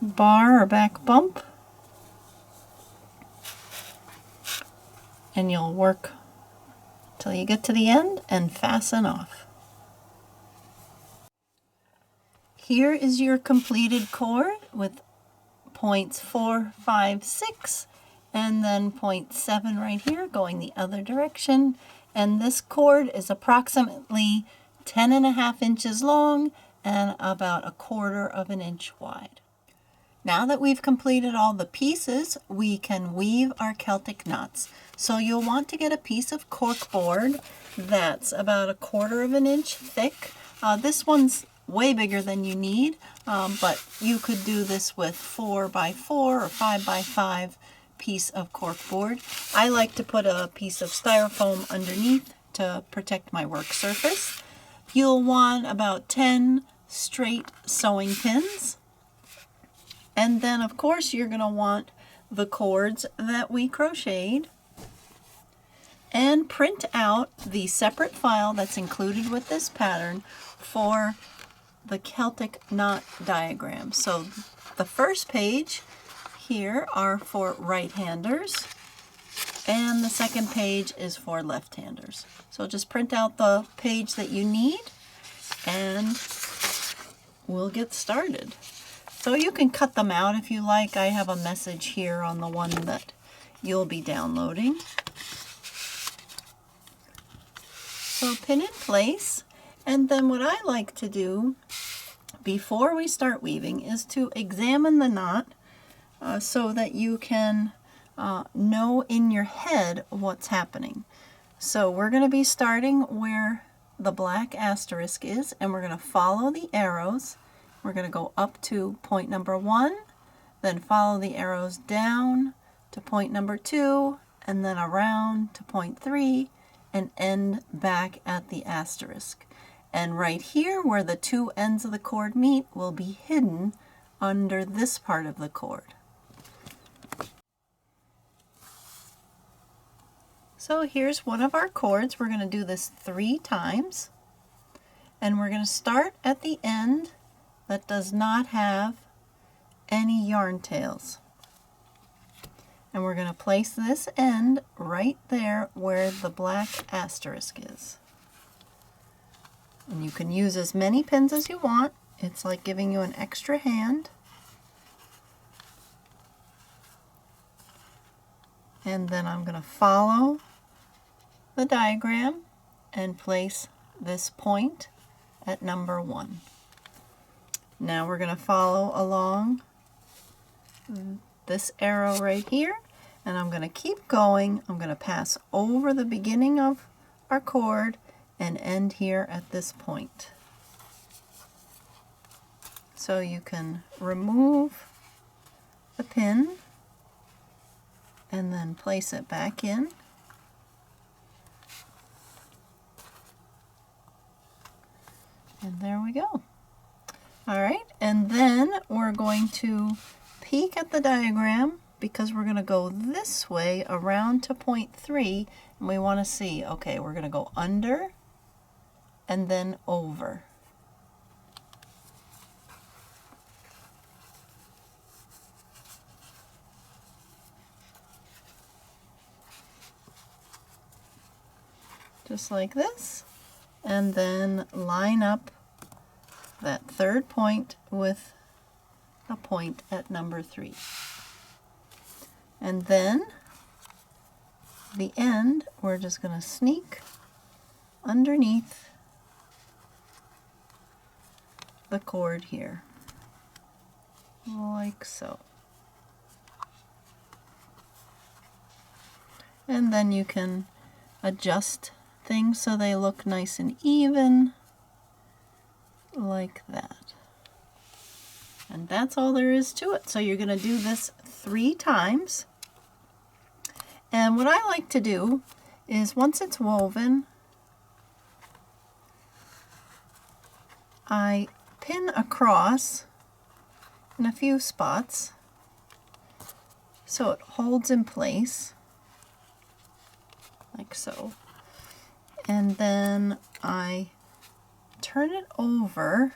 bar or back bump, and you'll work till you get to the end and fasten off. Here is your completed cord with points 4, 5, 6, and then point 7 right here going the other direction. And this cord is approximately 10.5 inches long and about 1/4 of an inch wide. Now that we've completed all the pieces, we can weave our Celtic knots. So you'll want to get a piece of cork board that's about 1/4 of an inch thick. This one's way bigger than you need, but you could do this with 4x4 or 5x5 piece of cork board. I like to put a piece of styrofoam underneath to protect my work surface. You'll want about 10 straight sewing pins, and then of course you're going to want the cords that we crocheted, and print out the separate file that's included with this pattern for the Celtic knot diagram. So the first page here are for right-handers, and the second page is for left-handers. So just print out the page that you need and we'll get started. So you can cut them out if you like. I have a message here on the one that you'll be downloading. So pin in place, and then what I like to do before we start weaving is to examine the knot so that you can know in your head what's happening. So we're going to be starting where the black asterisk is, and we're going to follow the arrows. We're going to go up to point number 1, then follow the arrows down to point number 2, and then around to point 3, and end back at the asterisk. And right here where the 2 ends of the cord meet will be hidden under this part of the cord. So here's one of our cords. We're going to do this 3 times, and we're going to start at the end that does not have any yarn tails. And we're going to place this end right there where the black asterisk is. And you can use as many pins as you want. It's like giving you an extra hand. And then I'm going to follow the diagram and place this point at number 1. Now we're going to follow along this arrow right here, and I'm going to keep going. I'm going to pass over the beginning of our cord and end here at this point. So you can remove the pin and then place it back in. And there we go. All right, and then we're going to peek at the diagram because we're going to go this way around to point 3, and we want to see, okay, we're going to go under and then over. Just like this, and then line up that 3rd point with a point at number 3. And then the end, we're just going to sneak underneath the cord here, like so. And then you can adjust things so they look nice and even, like that. And that's all there is to it. So you're going to do this 3 times. And what I like to do is once it's woven, I pin across in a few spots so it holds in place, like so. And then I turn it over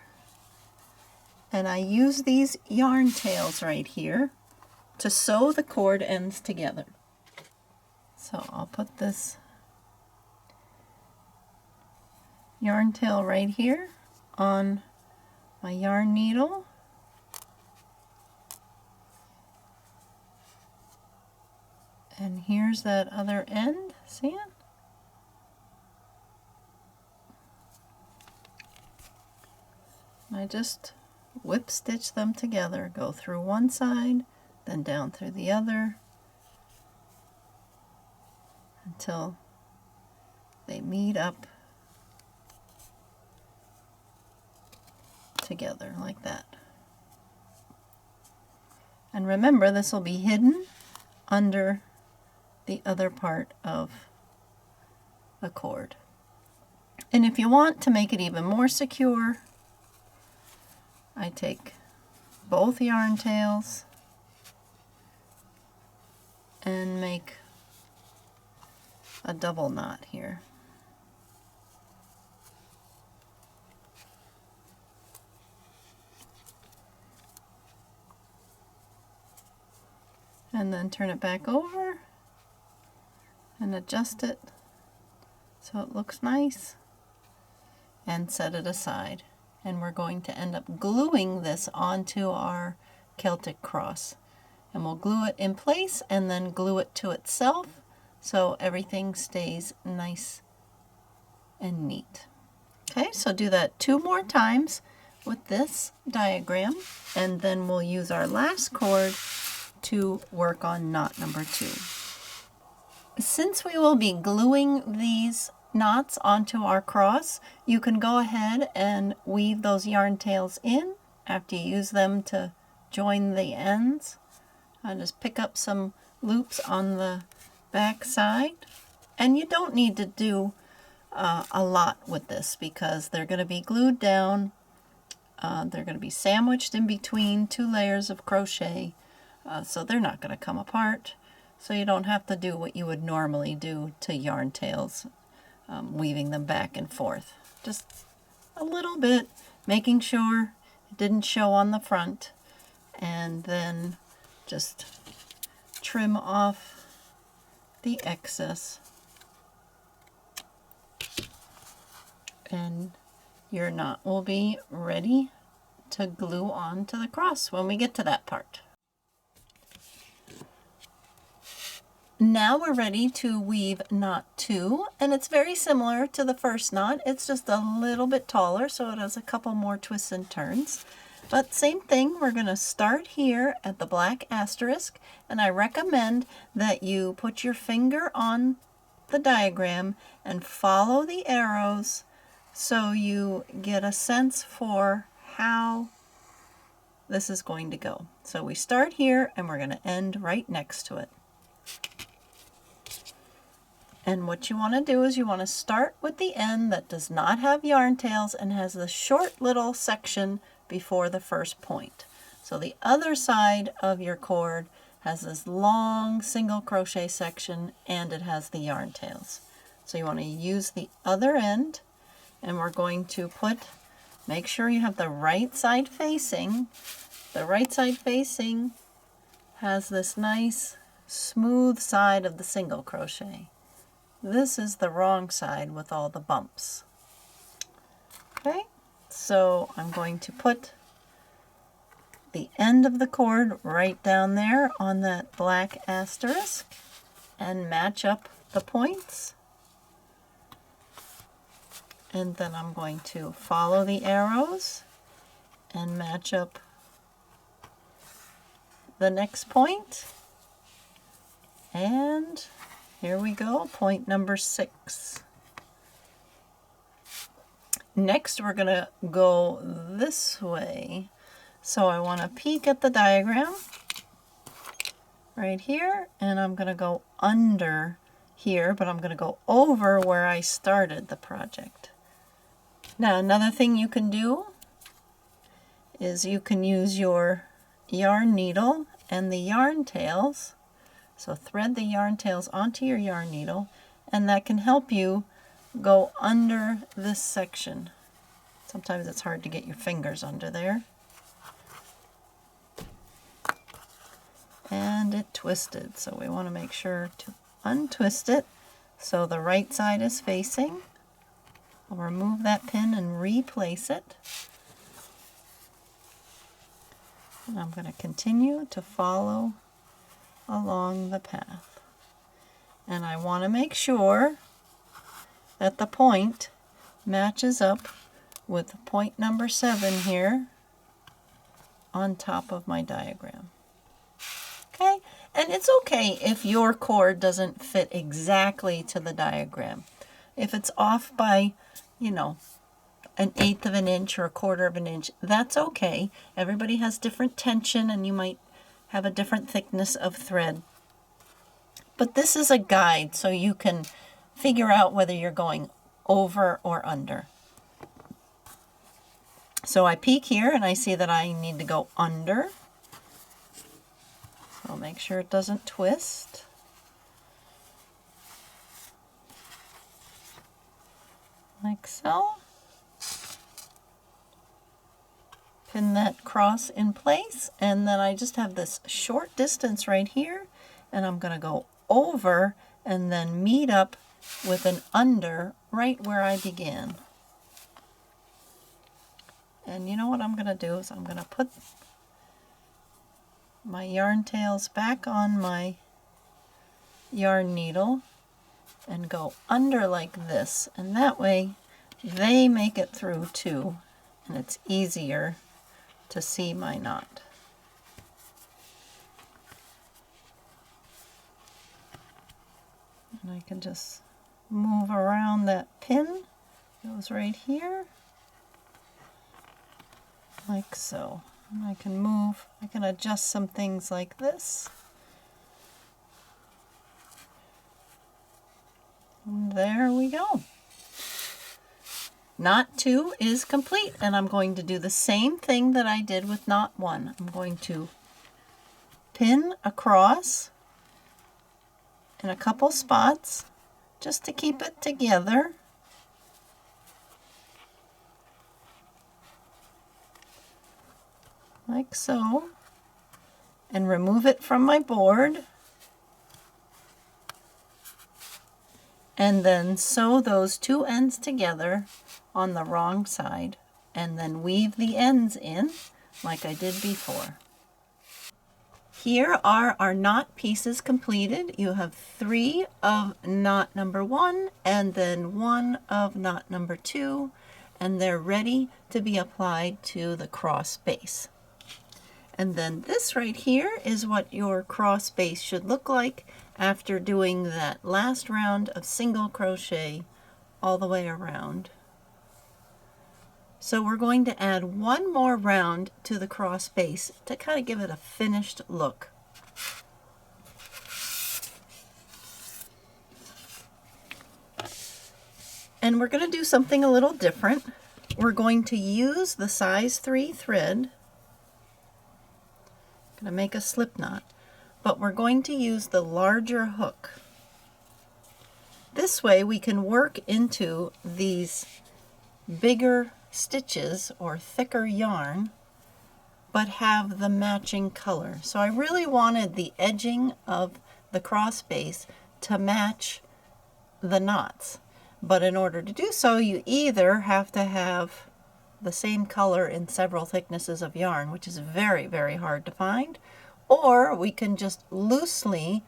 and I use these yarn tails right here to sew the cord ends together. So I'll put this yarn tail right here on my yarn needle. And here's that other end, see it? I just whip stitch them together, go through one side, then down through the other, until they meet up together like that. And remember, this will be hidden under the other part of the cord. And if you want to make it even more secure, I take both yarn tails and make a double knot here. And then turn it back over and adjust it so it looks nice and set it aside. And we're going to end up gluing this onto our Celtic Cross. And we'll glue it in place and then glue it to itself so everything stays nice and neat. Okay, so do that 2 more times with this diagram, and then we'll use our last cord to work on knot number 2. Since we will be gluing these knots onto our cross, you can go ahead and weave those yarn tails in after you use them to join the ends. Just pick up some loops on the back side, and you don't need to do a lot with this because they're going to be glued down. They're going to be sandwiched in between 2 layers of crochet, so they're not going to come apart. So you don't have to do what you would normally do to yarn tails, weaving them back and forth. Just a little bit, making sure it didn't show on the front, and then just trim off the excess. And your knot will be ready to glue onto the cross when we get to that part. Now we're ready to weave knot 2, and it's very similar to the first knot. It's just a little bit taller, so it has a couple more twists and turns. But same thing, we're going to start here at the black asterisk, and I recommend that you put your finger on the diagram and follow the arrows so you get a sense for how this is going to go. So we start here and we're going to end right next to it. And what you want to do is you want to start with the end that does not have yarn tails and has the short little section before the first point. So the other side of your cord has this long single crochet section and it has the yarn tails. So you want to use the other end, and we're going to make sure you have the right side facing. The right side facing has this nice smooth side of the single crochet. This is the wrong side with all the bumps. Okay, so I'm going to put the end of the cord right down there on that black asterisk and match up the points. And then I'm going to follow the arrows and match up the next point and Here we go, point number 6. Next we're going to go this way. So I want to peek at the diagram right here, and I'm going to go under here, but I'm going to go over where I started the project. Now another thing you can do is you can use your yarn needle and the yarn tails. So thread the yarn tails onto your yarn needle, and that can help you go under this section. Sometimes it's hard to get your fingers under there. And it twisted, so we want to make sure to untwist it so the right side is facing. I'll remove that pin and replace it. And I'm going to continue to follow along the path. And I want to make sure that the point matches up with point number 7 here on top of my diagram. Okay, and it's okay if your cord doesn't fit exactly to the diagram. If it's off by, you know, 1/8 of an inch or 1/4 of an inch, that's okay. Everybody has different tension and you might have a different thickness of thread. But this is a guide so you can figure out whether you're going over or under. So I peek here and I see that I need to go under. So make sure it doesn't twist. Like so. Pin that cross in place, and then I just have this short distance right here, and I'm going to go over and then meet up with an under right where I began. And you know what I'm going to do is I'm going to put my yarn tails back on my yarn needle and go under like this, and that way they make it through too, and it's easier to see my knot. And I can just move around that pin. It goes right here, like so. And I can move, I can adjust some things like this. And there we go. Knot 2 is complete, and I'm going to do the same thing that I did with knot 1. I'm going to pin across in a couple spots just to keep it together. Like so, and remove it from my board. And then sew those 2 ends together on the wrong side, and then weave the ends in like I did before. Here are our knot pieces completed. You have 3 of knot number 1 and then 1 of knot number 2, and they're ready to be applied to the cross base. And then this right here is what your cross base should look like after doing that last round of single crochet all the way around. So we're going to add 1 more round to the cross base to kind of give it a finished look. And we're going to do something a little different. We're going to use the size 3 thread. I'm going to make a slip knot, but we're going to use the larger hook. This way we can work into these bigger stitches or thicker yarn, but have the matching color. So I really wanted the edging of the cross base to match the knots. But in order to do so, you either have to have the same color in several thicknesses of yarn, which is very, very hard to find, or we can just loosely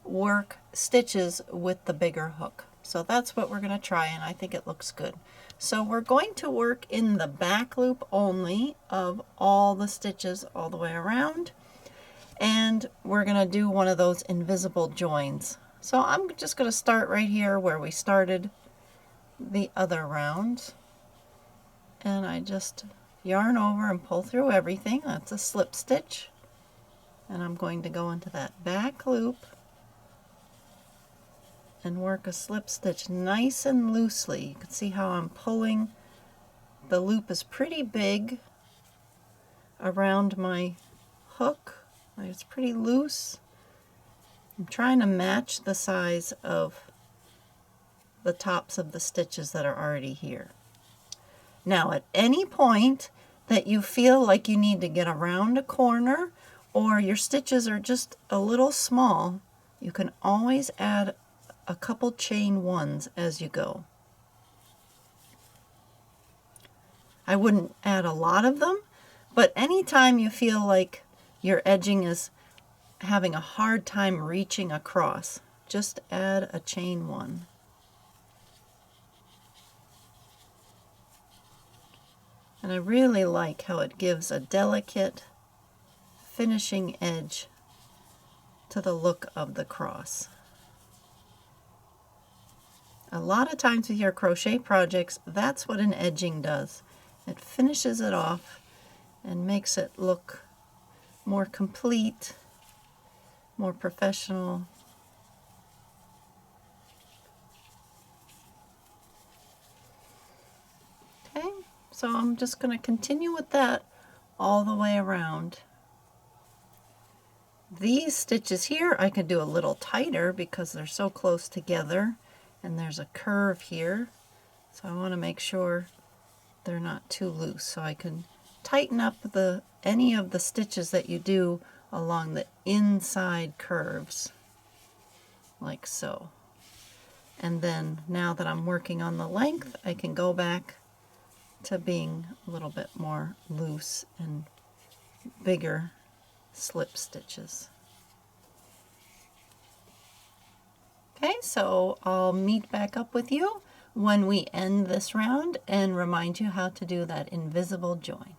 work stitches with the bigger hook. So that's what we're going to try, and I think it looks good. So we're going to work in the back loop only of all the stitches all the way around, and we're going to do one of those invisible joins So I'm just going to start right here where we started the other round. And I just yarn over and pull through everything. That's a slip stitch. And I'm going to go into that back loop and work a slip stitch nice and loosely. You can see how I'm pulling. The loop is pretty big around my hook. It's pretty loose. I'm trying to match the size of the tops of the stitches that are already here. Now, at any point that you feel like you need to get around a corner or your stitches are just a little small, you can always add a couple chain ones as you go. I wouldn't add a lot of them, but anytime you feel like your edging is having a hard time reaching across, just add a chain one. And I really like how it gives a delicate finishing edge to the look of the cross. A lot of times with your crochet projects, that's what an edging does. It finishes it off and makes it look more complete, more professional. Okay, so I'm just going to continue with that all the way around. These stitches here I could do a little tighter because they're so close together and there's a curve here. So I want to make sure they're not too loose. So I can tighten up any of the stitches that you do along the inside curves, like so. And then now that I'm working on the length, I can go back to being a little bit more loose and bigger slip stitches. Okay, so I'll meet back up with you when we end this round and remind you how to do that invisible join.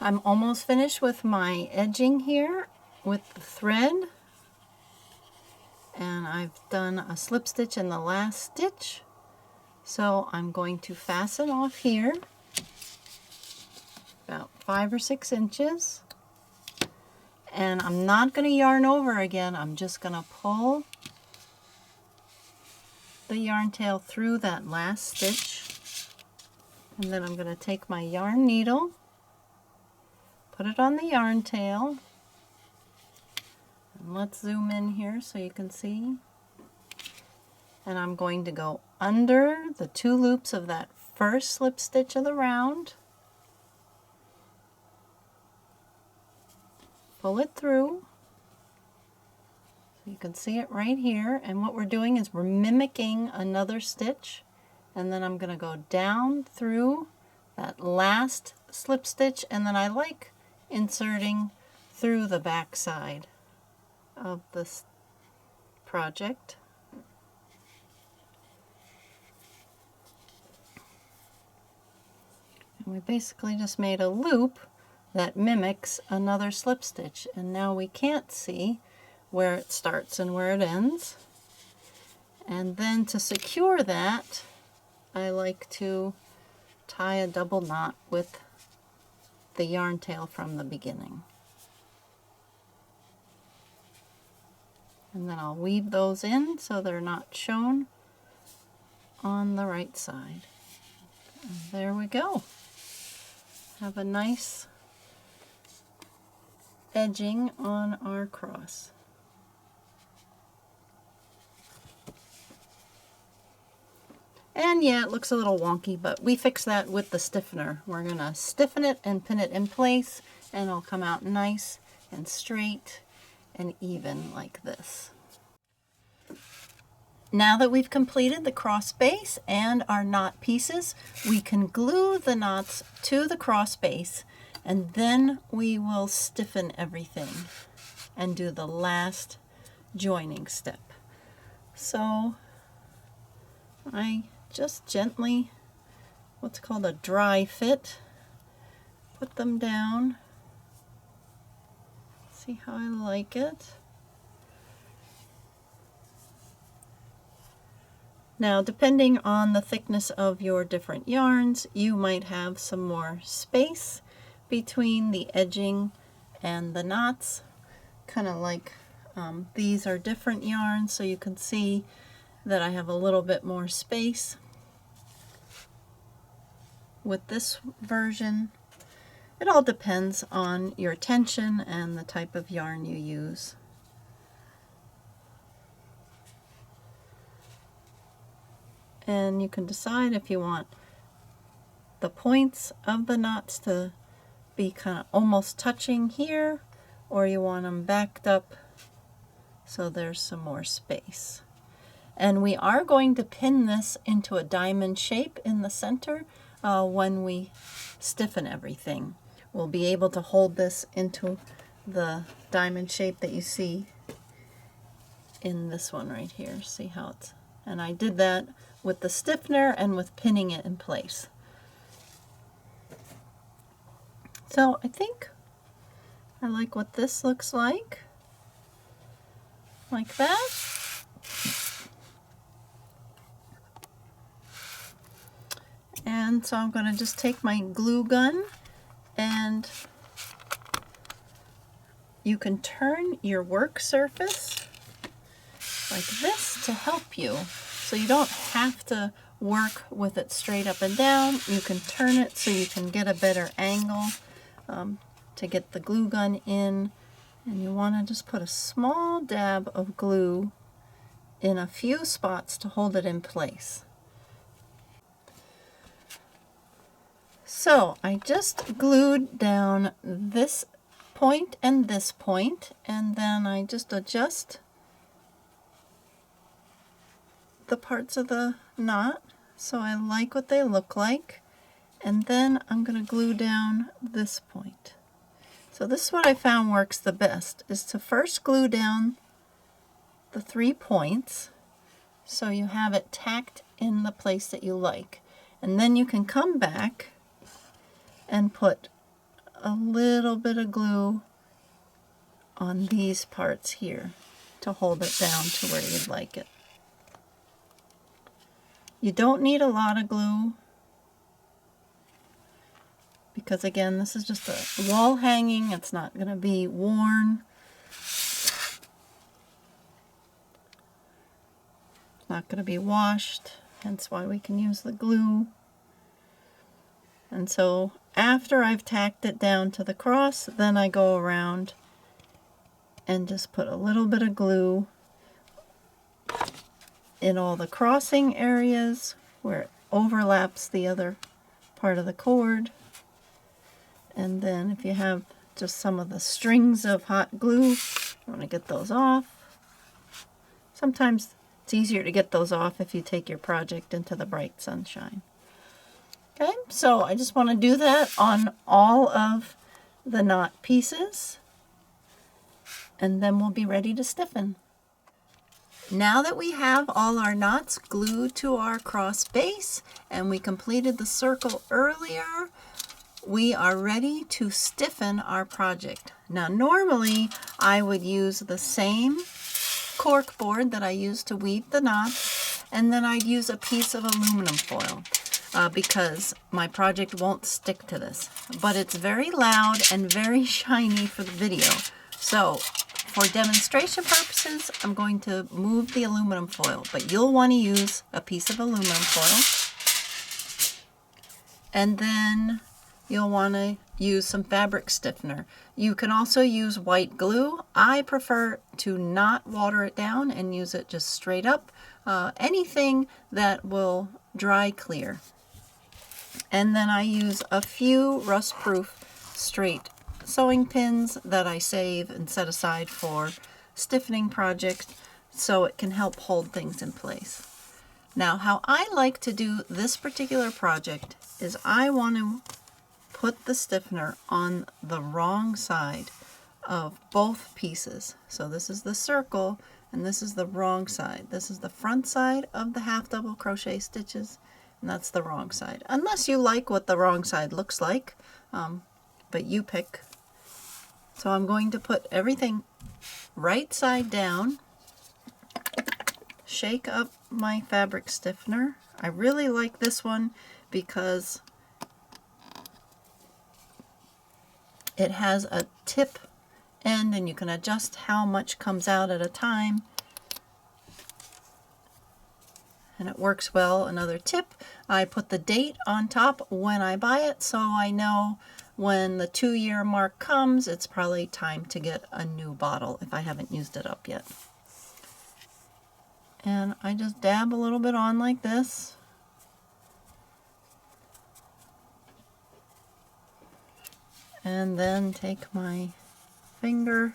I'm almost finished with my edging here with the thread, and I've done a slip stitch in the last stitch. So I'm going to fasten off here about 5 or 6 inches. And I'm not going to yarn over again. I'm just going to pull the yarn tail through that last stitch. And then I'm going to take my yarn needle, put it on the yarn tail. And let's zoom in here so you can see. And I'm going to go under the 2 loops of that first slip stitch of the round. Pull it through. So you can see it right here. And what we're doing is we're mimicking another stitch. And then I'm going to go down through that last slip stitch. And then I like inserting through the back side of this project. And we basically just made a loop that mimics another slip stitch, and now we can't see where it starts and where it ends. And then to secure that, I like to tie a double knot with the yarn tail from the beginning. And then I'll weave those in so they're not shown on the right side. And there we go. Have a nice edging on our cross. And yeah, it looks a little wonky, but we fix that with the stiffener. We're going to stiffen it and pin it in place, and it'll come out nice and straight and even like this. Now that we've completed the cross base and our knot pieces, we can glue the knots to the cross base, and then we will stiffen everything and do the last joining step. So I just gently, what's called a dry fit, put them down. See how I like it. Now, depending on the thickness of your different yarns, you might have some more space between the edging and the knots, kind of like these are different yarns, so you can see that I have a little bit more space with this version. It all depends on your tension and the type of yarn you use. And you can decide if you want the points of the knots to be kind of almost touching here, or you want them backed up so there's some more space. And we are going to pin this into a diamond shape in the center when we stiffen everything. We'll be able to hold this into the diamond shape that you see in this one right here. See how it's, and I did that with the stiffener and with pinning it in place. So I think I like what this looks like that. And so I'm going to just take my glue gun, and you can turn your work surface like this to help you. So you don't have to work with it straight up and down. You can turn it so you can get a better angle to get the glue gun in. And you want to just put a small dab of glue in a few spots to hold it in place. So I just glued down this point and this point, and then I just adjust the parts of the knot so I like what they look like, and then I'm going to glue down this point. So this is what I found works the best, is to first glue down the 3 points so you have it tacked in the place that you like, and then you can come back and put a little bit of glue on these parts here to hold it down to where you'd like it. You don't need a lot of glue because, again, this is just a wall hanging. It's not going to be worn. It's not going to be washed, hence why we can use the glue. And so after I've tacked it down to the cross, then I go around and just put a little bit of glue in all the crossing areas where it overlaps the other part of the cord. And then if you have just some of the strings of hot glue, you want to get those off. Sometimes it's easier to get those off if you take your project into the bright sunshine. Okay, so I just want to do that on all of the knot pieces, and then we'll be ready to stiffen. Now that we have all our knots glued to our cross base and we completed the circle earlier, we are ready to stiffen our project. Now normally I would use the same cork board that I used to weave the knots, and then I'd use a piece of aluminum foil because my project won't stick to this. But it's very loud and very shiny for the video. So for demonstration purposes, I'm going to move the aluminum foil, but you'll want to use a piece of aluminum foil. And then you'll want to use some fabric stiffener. You can also use white glue. I prefer to not water it down and use it just straight up. Anything that will dry clear. And then I use a few rust-proof straight sewing pins that I save and set aside for stiffening projects so it can help hold things in place. Now, how I like to do this particular project is I want to put the stiffener on the wrong side of both pieces. So this is the circle and this is the wrong side. This is the front side of the half double crochet stitches, and that's the wrong side. Unless you like what the wrong side looks like, but you pick. So I'm going to put everything right side down, shake up my fabric stiffener. I really like this one because it has a tip end and you can adjust how much comes out at a time. And it works well. Another tip, I put the date on top when I buy it, so I know when the 2-year mark comes, it's probably time to get a new bottle if I haven't used it up yet. And I just dab a little bit on like this. And then take my finger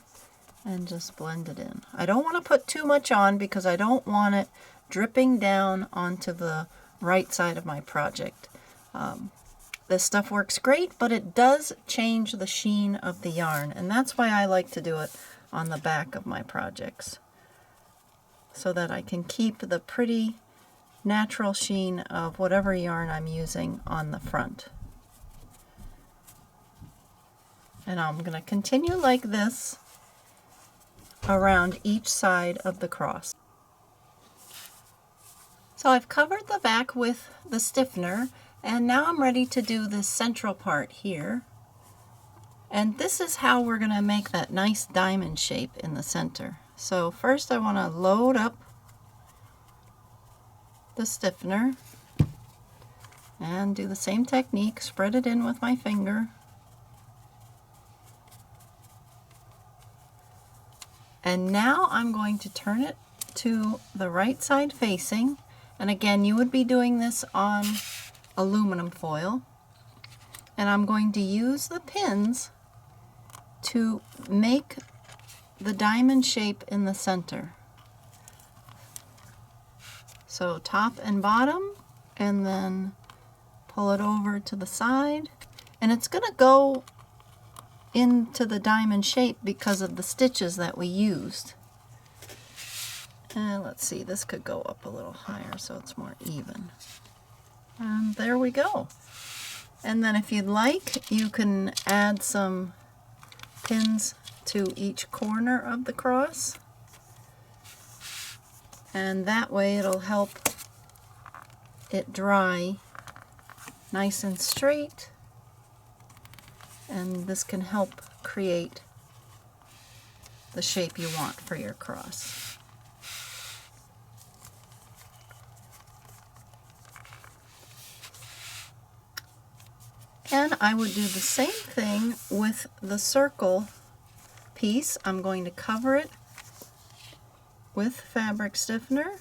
and just blend it in. I don't want to put too much on because I don't want it dripping down onto the right side of my project. This stuff works great, but it does change the sheen of the yarn, and that's why I like to do it on the back of my projects, so that I can keep the pretty natural sheen of whatever yarn I'm using on the front. And I'm going to continue like this around each side of the cross. So I've covered the back with the stiffener, and now I'm ready to do this central part here. And this is how we're going to make that nice diamond shape in the center. So first I want to load up the stiffener and do the same technique, spread it in with my finger. And now I'm going to turn it to the right side facing. And again, you would be doing this on aluminum foil. And I'm going to use the pins to make the diamond shape in the center. So top and bottom, and then pull it over to the side. And it's going to go into the diamond shape because of the stitches that we used. And let's see, this could go up a little higher so it's more even. And there we go. And then if you'd like, you can add some pins to each corner of the cross. And that way it'll help it dry nice and straight. And this can help create the shape you want for your cross. And I would do the same thing with the circle piece. I'm going to cover it with fabric stiffener.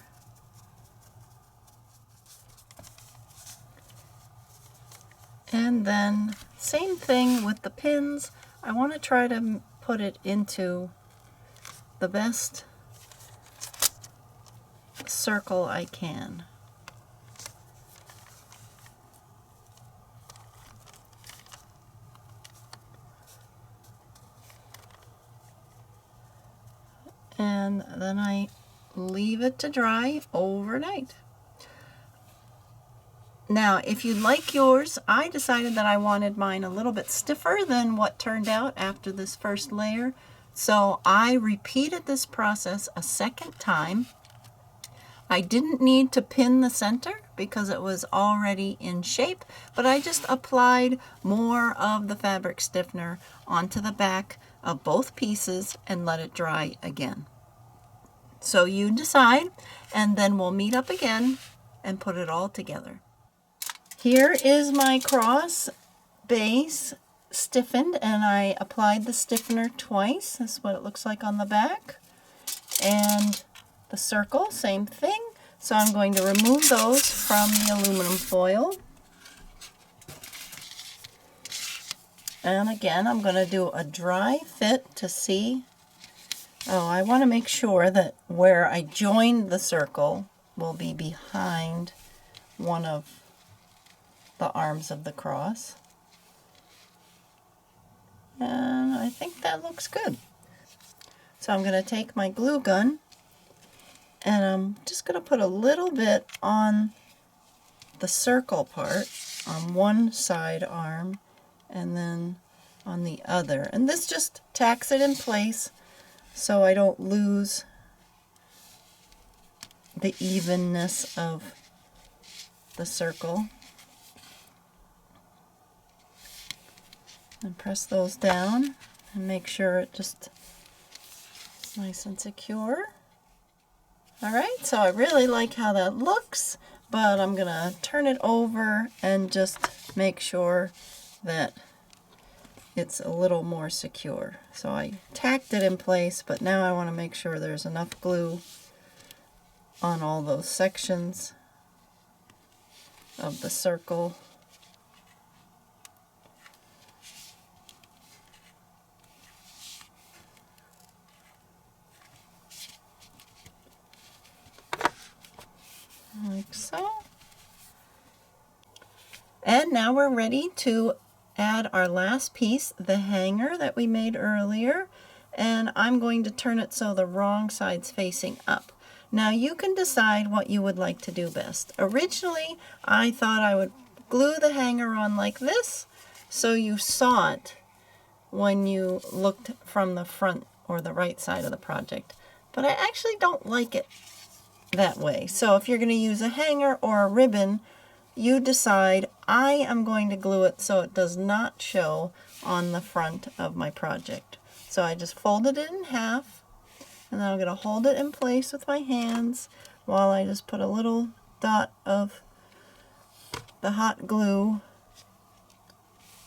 And then same thing with the pins. I want to try to put it into the best circle I can. And then I leave it to dry overnight. Now, if you like yours, I decided that I wanted mine a little bit stiffer than what turned out after this first layer. So I repeated this process a second time. I didn't need to pin the center because it was already in shape, but I just applied more of the fabric stiffener onto the back of both pieces and let it dry again. So you decide, and then we'll meet up again and put it all together. Here is my cross base stiffened, and I applied the stiffener twice. This is what it looks like on the back. And the circle, same thing. So I'm going to remove those from the aluminum foil. And again, I'm going to do a dry fit to see. Oh, I want to make sure that where I joined the circle will be behind one of the arms of the cross. And I think that looks good. So I'm going to take my glue gun and I'm just going to put a little bit on the circle part on one side arm and then on the other. And this just tacks it in place so I don't lose the evenness of the circle. And press those down and make sure it just is nice and secure. Alright, so I really like how that looks, but I'm going to turn it over and just make sure that it's a little more secure. So I tacked it in place, but now I want to make sure there's enough glue on all those sections of the circle. Like so. And now we're ready to add our last piece, the hanger that we made earlier, and I'm going to turn it so the wrong side's facing up. Now you can decide what you would like to do best. Originally I thought I would glue the hanger on like this so you saw it when you looked from the front or the right side of the project, but I actually don't like it that way. So if you're going to use a hanger or a ribbon, you decide. I am going to glue it so it does not show on the front of my project. So I just folded it in half, and then I'm going to hold it in place with my hands while I just put a little dot of the hot glue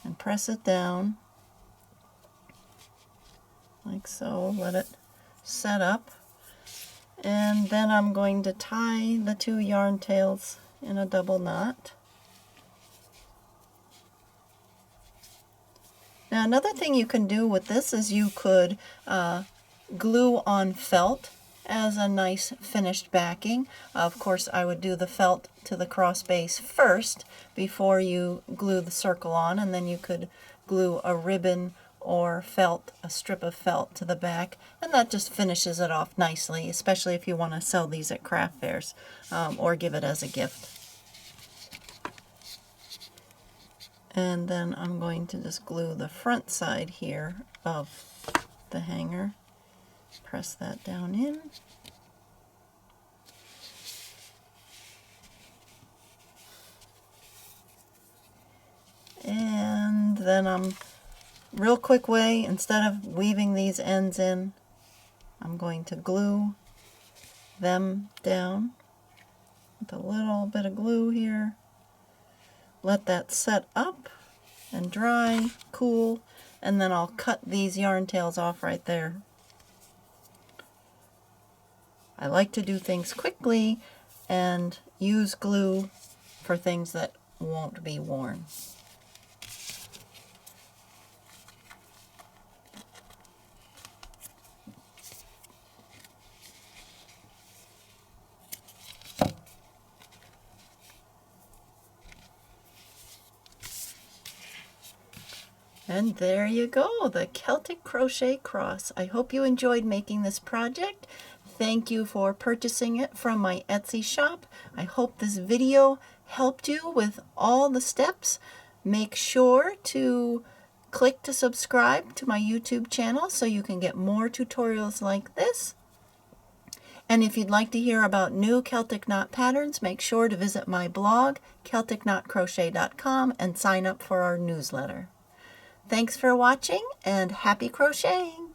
and press it down like so. Let it set up. And then I'm going to tie the two yarn tails in a double knot. Now another thing you can do with this is you could glue on felt as a nice finished backing. Of course I would do the felt to the cross base first before you glue the circle on, and then you could glue a ribbon or felt, a strip of felt to the back, and that just finishes it off nicely, especially if you want to sell these at craft fairs or give it as a gift. And then I'm going to just glue the front side here of the hanger. Press that down in. And then I'm real quick way, instead of weaving these ends in, I'm going to glue them down with a little bit of glue here. Let that set up and dry, cool, and then I'll cut these yarn tails off right there. I like to do things quickly and use glue for things that won't be worn. And there you go, the Celtic Crochet Cross. I hope you enjoyed making this project. Thank you for purchasing it from my Etsy shop. I hope this video helped you with all the steps. Make sure to click to subscribe to my YouTube channel so you can get more tutorials like this. And if you'd like to hear about new Celtic knot patterns, make sure to visit my blog, CelticKnotCrochet.com, and sign up for our newsletter. Thanks for watching, and happy crocheting!